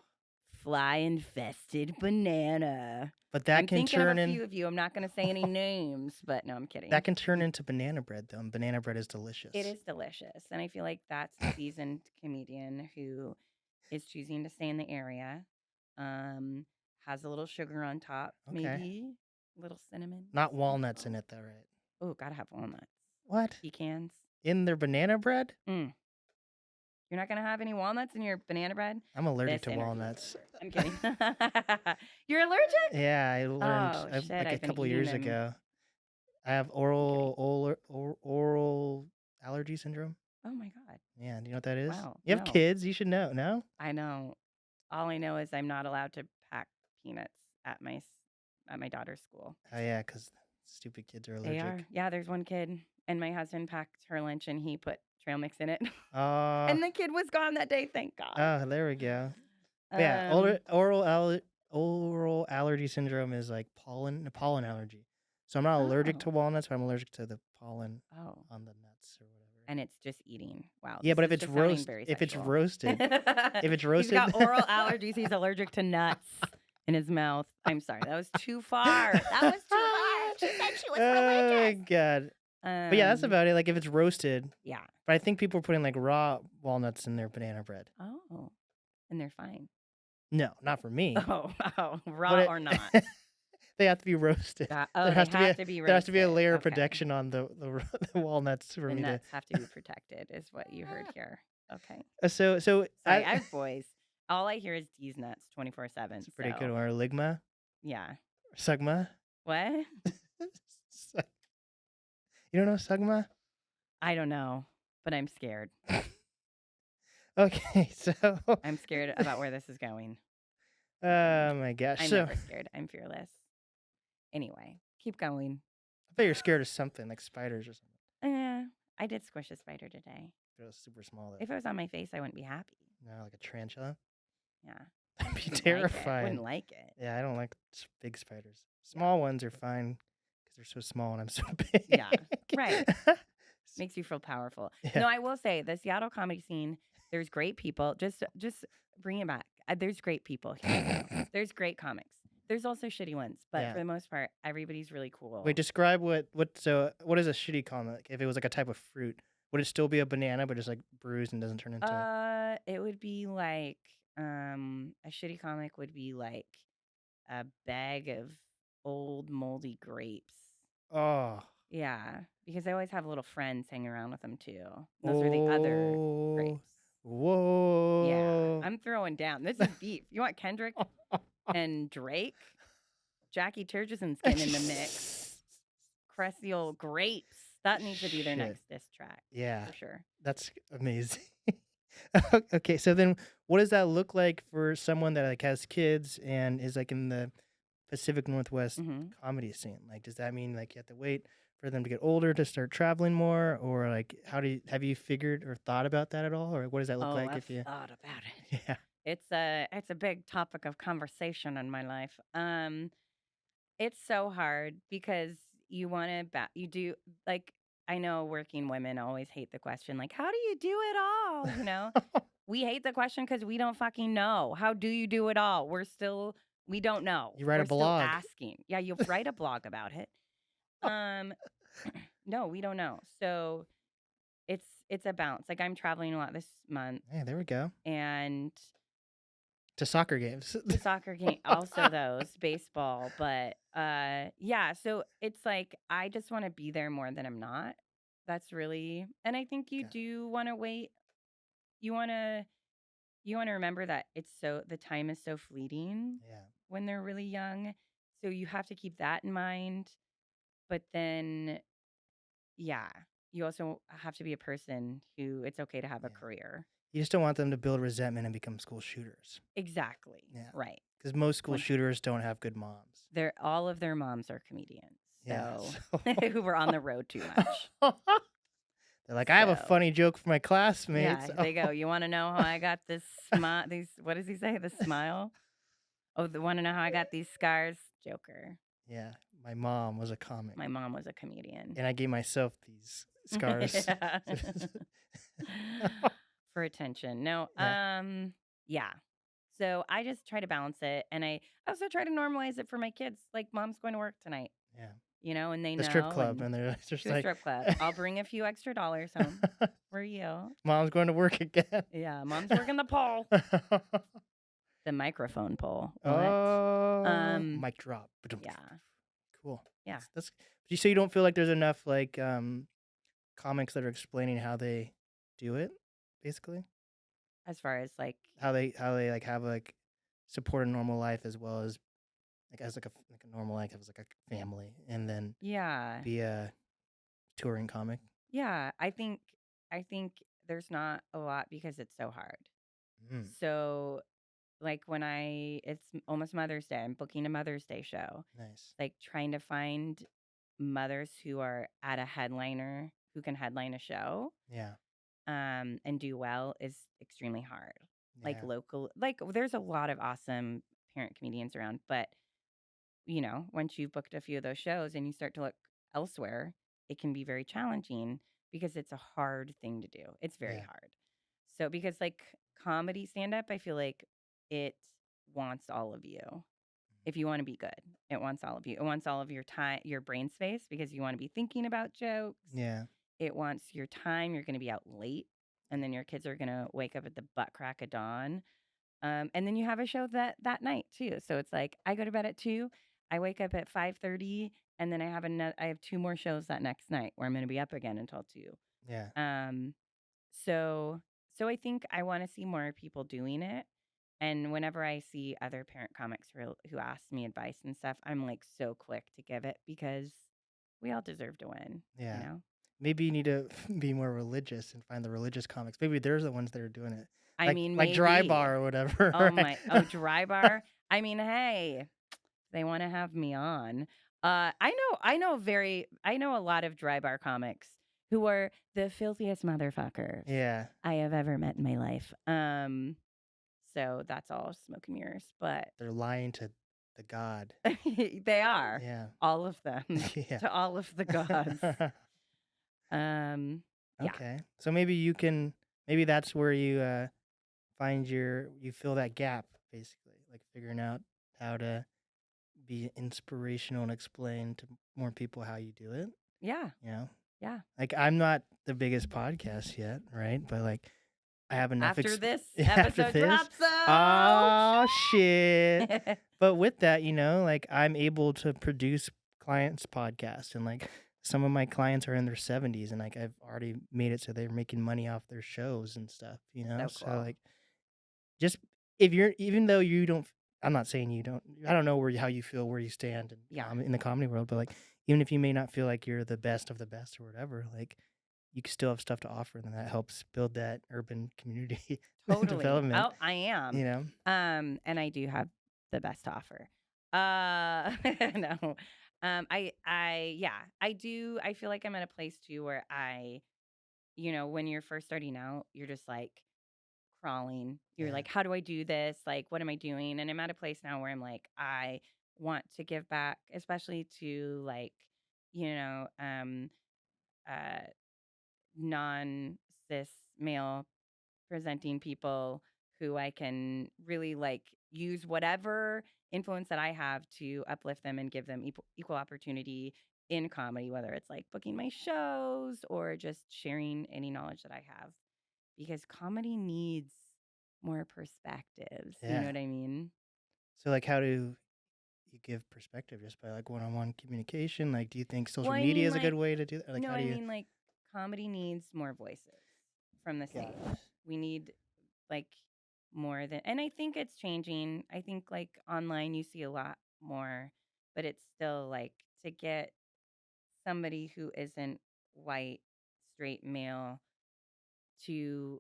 fly infested banana. but that I'm can thinking of a turn in few of you. I'm not gonna say any names, but no, I'm kidding. that can turn into banana bread though. And banana bread is delicious. It is delicious. And I feel like that's a seasoned comedian who is choosing to stay in the area. Um, has a little sugar on top, Okay. maybe a little cinnamon. Not walnuts in it though, right? Oh, gotta have walnuts. What? Pecans. In their banana bread? Mm. You're not gonna have any walnuts in your banana bread? I'm allergic This to interview is walnuts. over. I'm kidding. You're allergic? Yeah, I learned Oh shit! like a I've been couple eating years them. ago. I have I'm kidding. oral allergy syndrome. Oh my god! Yeah, do you know what that is? Wow. You have No, kids, you should know. No? I know. All I know is I'm not allowed to pack peanuts at my daughter's school. Oh yeah, because stupid kids are They allergic. are. Yeah, there's one kid, and my husband packed her lunch, and he put trail mix in it, Uh, and the kid was gone that day. Thank God. oh, there we go. But yeah, Um. oral allergy syndrome is like pollen allergy. So I'm not allergic Oh. to walnuts, but I'm allergic to the pollen Oh. on the nuts or whatever. And it's just eating. Wow. Yeah, This but is just sounding very if it's sexual. roasted, if it's He's roasted, got oral allergies. He's allergic to nuts in his mouth. I'm sorry. That was too far. That was too far. She said she was oh my religious. god. But yeah, that's about it. Like if it's roasted. Yeah. But I think people are putting like raw walnuts in their banana bread. Oh. And they're fine. No, not for me. Oh, But raw or not? they have to be roasted. They There has to be have to be there has to be a roasted. layer of Okay. protection on the walnuts for The me to. nuts have to be protected, is what you heard here. Okay. So Sorry, I have boys. All I hear is these nuts 24/7. it's a pretty good So one. Or ligma, yeah. sugma. What? You don't know sugma? I don't know, but I'm scared. Okay, so. I'm scared about where this is going. Oh my gosh. I'm So never scared. I'm fearless. Anyway, keep going. I bet you're scared of something like spiders or something. I did squish a spider today. But it was super small though. If it was on my face, I wouldn't be happy. No, like a tarantula. Yeah. That'd be Wouldn't terrifying. Wouldn't like it. Yeah, I don't like big spiders. Small ones are fine because they're so small and I'm so big. Yeah, right. Makes you feel powerful. Yeah. No, I will say the Seattle comedy scene. There's great people. Just bring it back. There's great people here. There's great comics. There's also shitty ones, but Yeah. for the most part, everybody's really cool. Wait, describe what is a shitty comic? If it was like a type of fruit, would it still be a banana but just like bruised and doesn't turn into? It would be like a shitty comic would be like a bag of old moldy grapes. Oh. Yeah, because they always have little friends hanging around with them too. Those are the other grapes. Whoa. Yeah, I'm throwing down. This is beef. You want Kendrick and Drake? Jaci Terjeson's getting in the mix. Crusty old grapes. That needs to be their next diss track. Yeah, for sure. That's amazing. Okay, so then what does that look like for someone that like has kids and is like in the Pacific Northwest comedy scene? Like, does that mean like you have to wait for them to get older to start traveling more, or like have you figured or thought about that at all, or what does that look like? I've if you thought about it. Yeah, It's a big topic of conversation in my life. It's so hard because you want to you do like I know working women always hate the question like how do you do it all, you know? We hate the question cuz we don't fucking know. How do you do it all? We don't know. You write We're a blog. still asking. Yeah, you write a blog about it. No, we don't know. So it's a bounce. Like I'm traveling a lot this month. Hey, there we go. And to soccer games. The soccer game, also those, baseball. But yeah, so it's like I just want to be there more than I'm not. That's really, and I think you do want to wait. You want to remember that the time is so fleeting. Yeah. When they're really young. So you have to keep that in mind. But then, yeah, you also have to be a person who it's okay to have a career. You just don't want them to build resentment and become school shooters. Exactly. Yeah. Right. Because most school shooters don't have good moms. All of their moms are comedians. So, Yeah, who were on the road too much. They're like, I have a funny joke for my classmates. Yeah, they go, you want to know how I got this smile? What does he say? The smile? Oh, they want to know how I got these scars? Joker. Yeah, my mom was a comic. My mom was a comedian. And I gave myself these scars. For attention. No, yeah. So I just try to balance it. And I also try to normalize it for my kids. Like, mom's going to work tonight. Yeah. You know, and they know. The strip club. And they're just like. strip club. I'll bring a few extra dollars home for you. Mom's going to work again. Yeah, mom's working the pole. The microphone pole. What? Oh. Mic drop. Yeah. Cool. Yeah. That's so you don't feel like there's enough like comics that are explaining how they do it, basically? As far as like how they like have like support a normal life as well as like as like a normal life as like a family and then be a touring comic. Yeah, I think there's not a lot because it's so hard. So like when it's almost Mother's Day, I'm booking a Mother's Day show. Nice. Like trying to find mothers who are at a headliner who can headline a show. Yeah. And do well is extremely hard. Yeah. Like local, like there's a lot of awesome parent comedians around, but you know, once you've booked a few of those shows and you start to look elsewhere, it can be very challenging because it's a hard thing to do. It's very hard. So because like comedy stand-up, I feel like it wants all of you. If you want to be good, it wants all of you. It wants all of your time, your brain space, because you want to be thinking about jokes. Yeah. It wants your time. You're going to be out late, and then your kids are going to wake up at the butt crack of dawn. And then you have a show that night too. So it's like I go to bed at 2, I wake up at 5:30, and then I have 2 more shows that next night where I'm going to be up again until 2. Yeah. Um, so so I think I want to see more people doing it. And whenever I see other parent comics who ask me advice and stuff, I'm like so quick to give it because we all deserve to win, you Yeah. know? Maybe you need to be more religious and find the religious comics. Maybe there's the ones that are doing it. I mean, Like Dry maybe. Bar or whatever, Oh right? my, oh, Dry Bar. I mean, hey, they want to have me on. I know a lot of Dry Bar comics who are the filthiest motherfuckers Yeah. I have ever met in my life. So that's all smoke and mirrors, but They're lying to the God. they are Yeah. all of them Yeah. to all of the gods. Um, yeah, Okay. So maybe that's where you you fill that gap, basically, like figuring out how to be inspirational and explain to more people how you do it. yeah, You know, yeah. like I'm not the biggest podcast yet, right? But like I have enough After this after episode this. drops, Oh shit! ouch! But with that, like I'm able to produce clients' podcasts, and like some of my clients are in their 70s, and like I've already made it so they're making money off their shows and stuff. So So cool. like just if you're even though you don't, I'm not saying you don't. I don't know how you feel, where you stand in, Yeah. in the comedy world, but like even if you may not feel like you're the best of the best or whatever, like you can still have stuff to offer, and that helps build that urban community Totally. development. Oh, I am. You know, And I do have the best offer. No. Yeah, I do. I feel like I'm at a place too where when you're first starting out, you're just like crawling. You're Yeah. like, how do I do this? Like, what am I doing? And I'm at a place now where I'm like, I want to give back, especially to like, you know, uh, non cis male presenting people who I can really like use whatever influence that I have to uplift them and give them equal opportunity in comedy, whether it's like booking my shows or just sharing any knowledge that I have, because comedy needs more perspectives. You know Yeah. what I mean? So like, how do you give perspective? Just by like one-on-one communication? Like, do you think Well, social I media mean, is a good like, way to do that? Like, no, how do I you? mean, like, comedy needs more voices from the Yeah. stage. We need like more than, and I think it's changing. I think like online you see a lot more, but it's still like to get somebody who isn't white, straight male to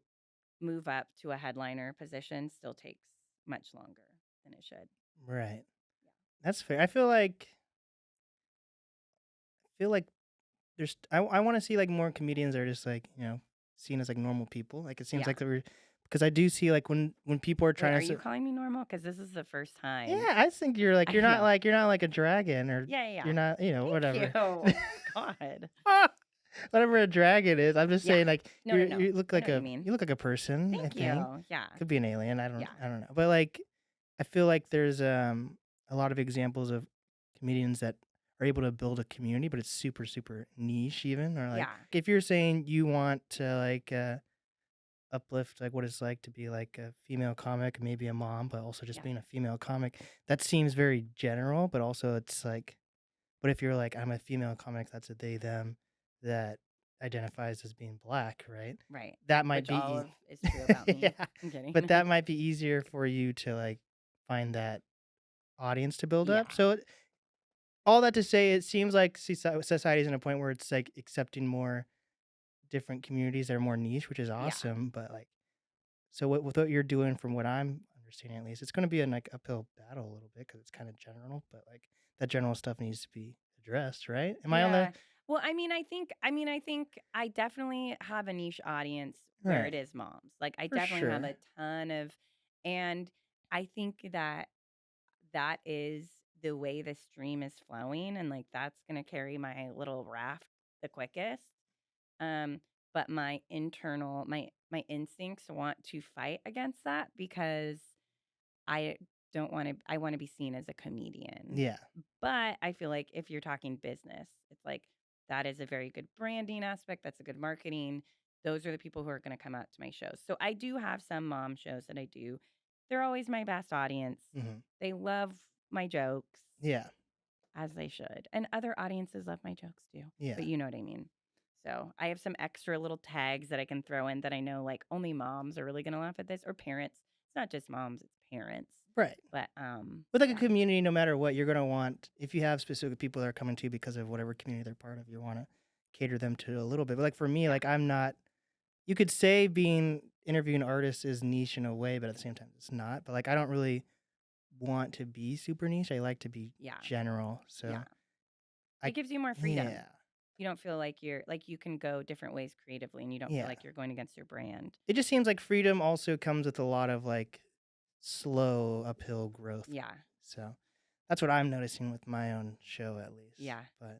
move up to a headliner position still takes much longer than it should. Right. Yeah. That's fair. I feel like I want to see like more comedians that are just like seen as like normal people. Like it seems Yeah. like they're because I do see like when people are Wait, trying are to you calling me normal? Because this is the first time. yeah, I think you're like I you're not know. like you're not like a dragon or Yeah. you're not Thank whatever. you. Oh my God. Whatever a dragon is. I'm just Yeah. saying like No. you look I know like what you a mean. you look like a person, I Thank think. you. Yeah. Could be an alien. Yeah. I don't know. But like I feel like there's a lot of examples of comedians that are able to build a community, but it's super super niche even, or like Yeah. if you're saying you want to like uplift like what it's like to be like a female comic, maybe a mom, but also just Yeah. being a female comic, that seems very general, but also it's like but if you're like, I'm a female comic, that's a they, them that identifies as being black, right? Right. That might Which be all of is true about me. yeah. I'm kidding. But that might be easier for you to like find that audience to build Yeah. up. So all that to say, it seems like society's in a point where it's like accepting more different communities that are more niche, which is Yeah. awesome. But like, so with what you're doing, from what I'm understanding at least, it's going to be an like uphill battle a little bit because it's kind of general. But like that general stuff needs to be addressed, right? Am I on the Yeah. Well, I think I definitely have a niche audience where it right? is moms. Like I For definitely have sure. a ton of, and I think that is the way the stream is flowing, and like that's gonna carry my little raft the quickest. Um, but my instincts want to fight against that because I don't want to. I want to be seen as a comedian. Yeah. But I feel like if you're talking business, it's like that is a very good branding aspect. That's a good marketing. Those are the people who are going to come out to my shows. So I do have some mom shows that I do they're always my best audience. Mm-hmm. They love my jokes, Yeah. as they should. And other audiences love my jokes too. Yeah. But you know what I mean. So I have some extra little tags that I can throw in that I know like only moms are really going to laugh at this, or parents. It's not just moms, it's parents. Right. But with like a community, no matter what, you're going to want, if you have specific people that are coming to you because of whatever community they're part of, you want to cater them to a little bit. But like for me, like I'm not, you could say being interviewing artists is niche in a way, but at the same time it's not. But like I don't really want to be super niche. I like to be general. So it gives you more freedom. Yeah. You don't feel like you can go different ways creatively, and you don't feel like you're going against your brand. It just seems like freedom also comes with a lot of like slow uphill growth. Yeah. So that's what I'm noticing with my own show, at least. Yeah. But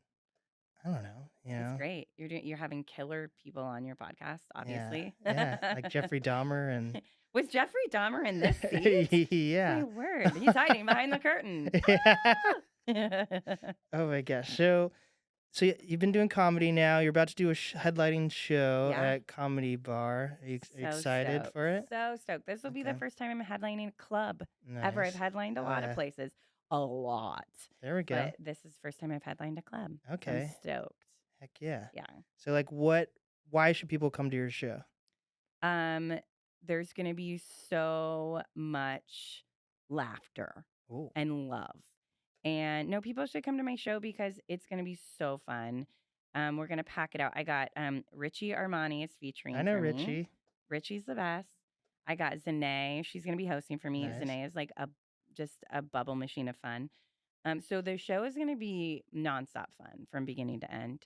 I don't know. It's great. You're having killer people on your podcast, obviously. Yeah. Like Jeffrey Dahmer and. Was Jeffrey Dahmer in this scene? Yeah. My word. He's hiding behind the curtain. Oh my gosh. So you've been doing comedy now. You're about to do a headlining show at Comedy Bar. Are you excited for it? So stoked. This will be the first time I'm headlining a club ever. I've headlined a lot of places. A lot. There we go. But this is the first time I've headlined a club. Okay. I'm stoked. Heck yeah. Yeah. So like why should people come to your show? There's going to be so much laughter and love. And no, people should come to my show because it's going to be so fun. We're going to pack it out. I got Richie Armani is featuring. I know for Richie. Me. Richie's the best. I got Zanae. She's going to be hosting for me. Nice. Zanae is like just a bubble machine of fun. So the show is going to be nonstop fun from beginning to end.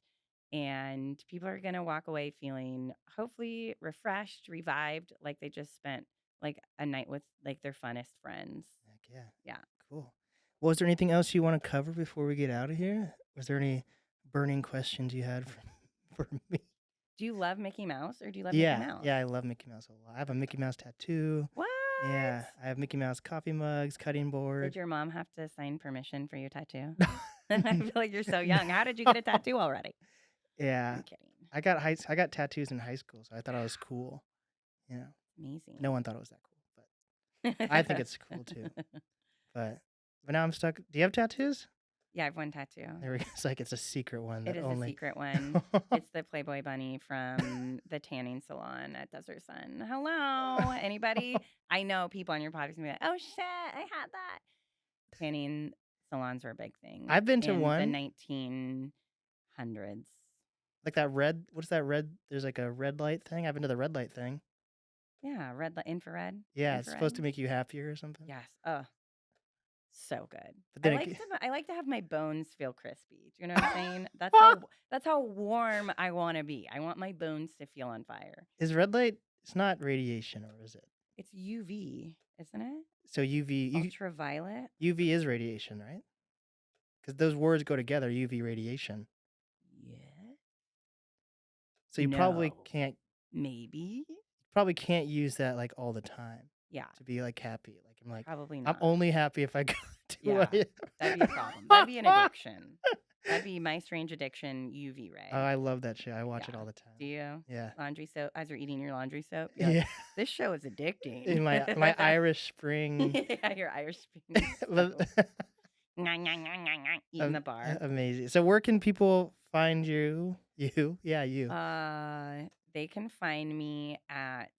And people are going to walk away feeling hopefully refreshed, revived, like they just spent like a night with like their funnest friends. Heck yeah. Yeah. Cool. Well, is there anything else you want to cover before we get out of here? Was there any burning questions you had for me? Do you love Mickey Mouse or do you love Mickey Mouse? Yeah, I love Mickey Mouse a lot. I have a Mickey Mouse tattoo. What? Yeah, I have Mickey Mouse coffee mugs, cutting board. Did your mom have to sign permission for your tattoo? I feel like you're so young. How did you get a tattoo already? Yeah. I'm kidding. I got tattoos in high school, so I thought I was cool. You know. Amazing. No one thought it was that cool, but I think it's cool too. But now I'm stuck. Do you have tattoos? Yeah, I have one tattoo. There we go. It's like it's a secret one. It is a secret one. It's the Playboy bunny from the tanning salon at Desert Sun. Hello, anybody? I know people on your podcast will be like, "Oh shit, I had that." Tanning salons were a big thing. I've been to one in the 1900s. Like that red. What's that red? There's like a red light thing. I've been to the red light thing. Yeah, red light, infrared. Yeah, it's supposed to make you happier or something. Yes. Oh. So good. But then I like to have my bones feel crispy. Do you know what I'm saying? That's how warm I want to be. I want my bones to feel on fire. Is red light? It's not radiation, or is it? It's UV, isn't it? So UV, ultraviolet. UV is radiation, right? Because those words go together. UV radiation. Yeah. So you probably can't. Maybe. Probably can't use that like all the time. Yeah. To be like happy. Like I'm like probably not. I'm only happy if I go to That'd be a problem. That'd be an addiction. That'd be my strange addiction, UV ray. Oh, I love that show. I watch it all the time. Do you? Yeah. Laundry soap as you're eating your laundry soap. Yeah. This show is addicting. In my Irish Spring. Yeah, your Irish Spring. Eating the bar. Amazing. So where can people find you? You? Yeah, you. They can find me at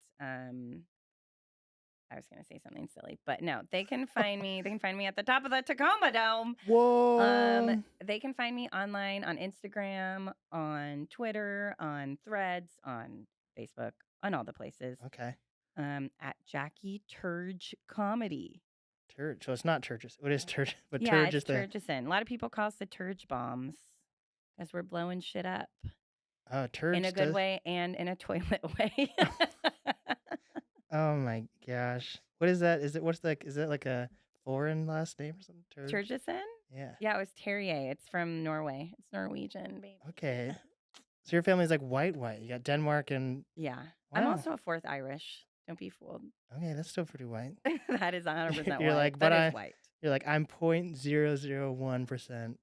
I was going to say something silly, but no, they can find me. They can find me at the top of the Tacoma Dome. Whoa. They can find me online on Instagram, on Twitter, on Threads, on Facebook, on all the places. Okay. At Jaci Terj Comedy. Turge. So it's not Terjeson. What is Terj? But yeah, Terj it's is the Terjeson. A lot of people call us the Terj bombs because we're blowing shit up. Oh, Terj. In a good way and in a toilet way. Oh my gosh. What is that? Is it like a foreign last name or something? Terjeson? Yeah. Yeah, it was Terje. It's from Norway. It's Norwegian, baby. Okay. So your family's like white. You got Denmark and yeah. Wow. I'm also a fourth Irish. Don't be fooled. Okay, that's still pretty white. That is 100% white. You're like, but that is white. You're like, I'm 0.001%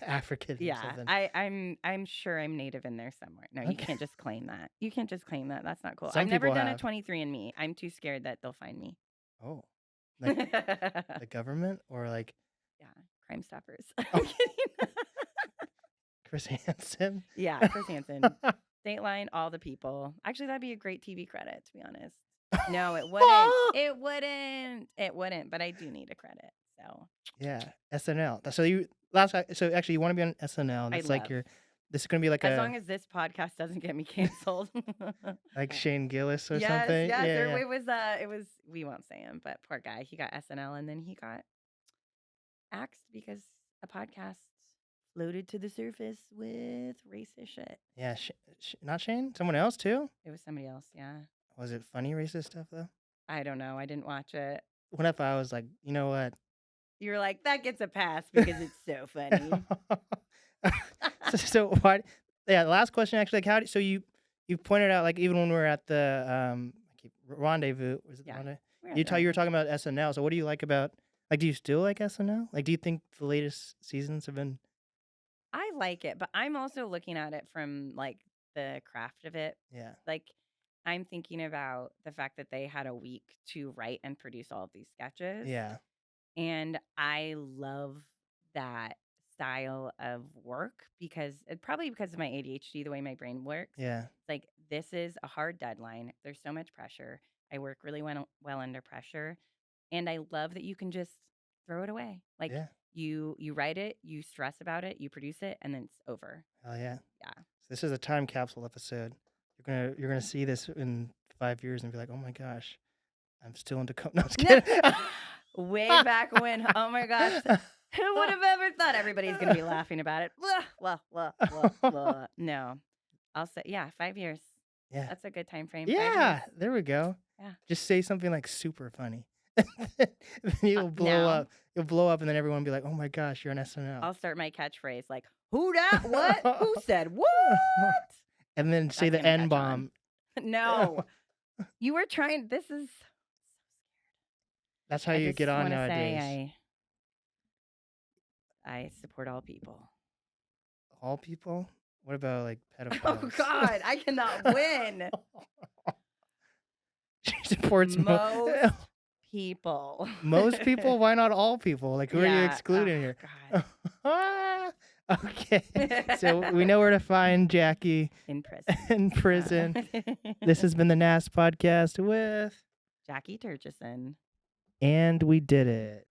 African. Yeah, or something. I'm sure I'm native in there somewhere. No, you can't just claim that. You can't just claim that. That's not cool. Some I've never people done have. a 23andMe. I'm too scared that they'll find me. Oh, like the government or like Yeah, Crime Stoppers. oh, I'm kidding. Chris Hansen? Yeah, Chris Hansen. Dateline, all the people. Actually, that'd be a great TV credit, to be honest. No, it wouldn't. It wouldn't. It wouldn't. But I do need a credit. So Yeah, SNL. So so actually you want to be on SNL. I That's like love. this is gonna be like As long as this podcast doesn't get me canceled. like Shane Gillis or Yes, something. yes. Yeah. It was. We won't say him, but poor guy. He got SNL, and then he got axed because a podcast floated to the surface with racist shit. Yeah, not Shane. Someone else too. It was somebody else. Yeah. Was it funny racist stuff though? I don't know. I didn't watch it. What if I was like, you know what? You were like, that gets a pass because it's so funny. so why? Yeah, the last question actually. Like, so you pointed out like even when we were at the rendezvous, was it the Yeah. rendezvous? You were talking about SNL. So what do you like about like? Do you still like SNL? Like, do you think the latest seasons have been? I like it, but I'm also looking at it from like the craft of it. Yeah. Like I'm thinking about the fact that they had a week to write and produce all of these sketches. Yeah. And I love that style of work probably because of my ADHD, the way my brain works. Yeah. It's like, this is a hard deadline. There's so much pressure. I work really well under pressure. And I love that you can just throw it away. Like you write it, you stress about it, you produce it, and then it's over. Hell yeah. Yeah. So this is a time capsule episode. You're gonna see this in 5 years and be like, oh my gosh, I'm still in Tacoma. No, I'm just kidding. Way back when. Oh my gosh. Who would have ever thought everybody's going to be laughing about it? Blah, blah, blah, blah. No. I'll say, 5 years. Yeah. That's a good time frame. Yeah. There we go. Yeah. Just say something like super funny. Then you'll blow up. You'll blow up and then everyone will be like, oh my gosh, you're on SNL. I'll start my catchphrase like, who dat? What? Who said what? And then say the N-bomb. No. You were trying. This is... That's how you get on nowadays. I support all people. All people? What about like pedophiles? Oh God, I cannot win. She supports most people. Most people? Why not all people? Like, who are you excluding here? God. Okay. So we know where to find Jackie. In prison. In prison. This has been the NAST podcast with Jaci Terjeson. And we did it.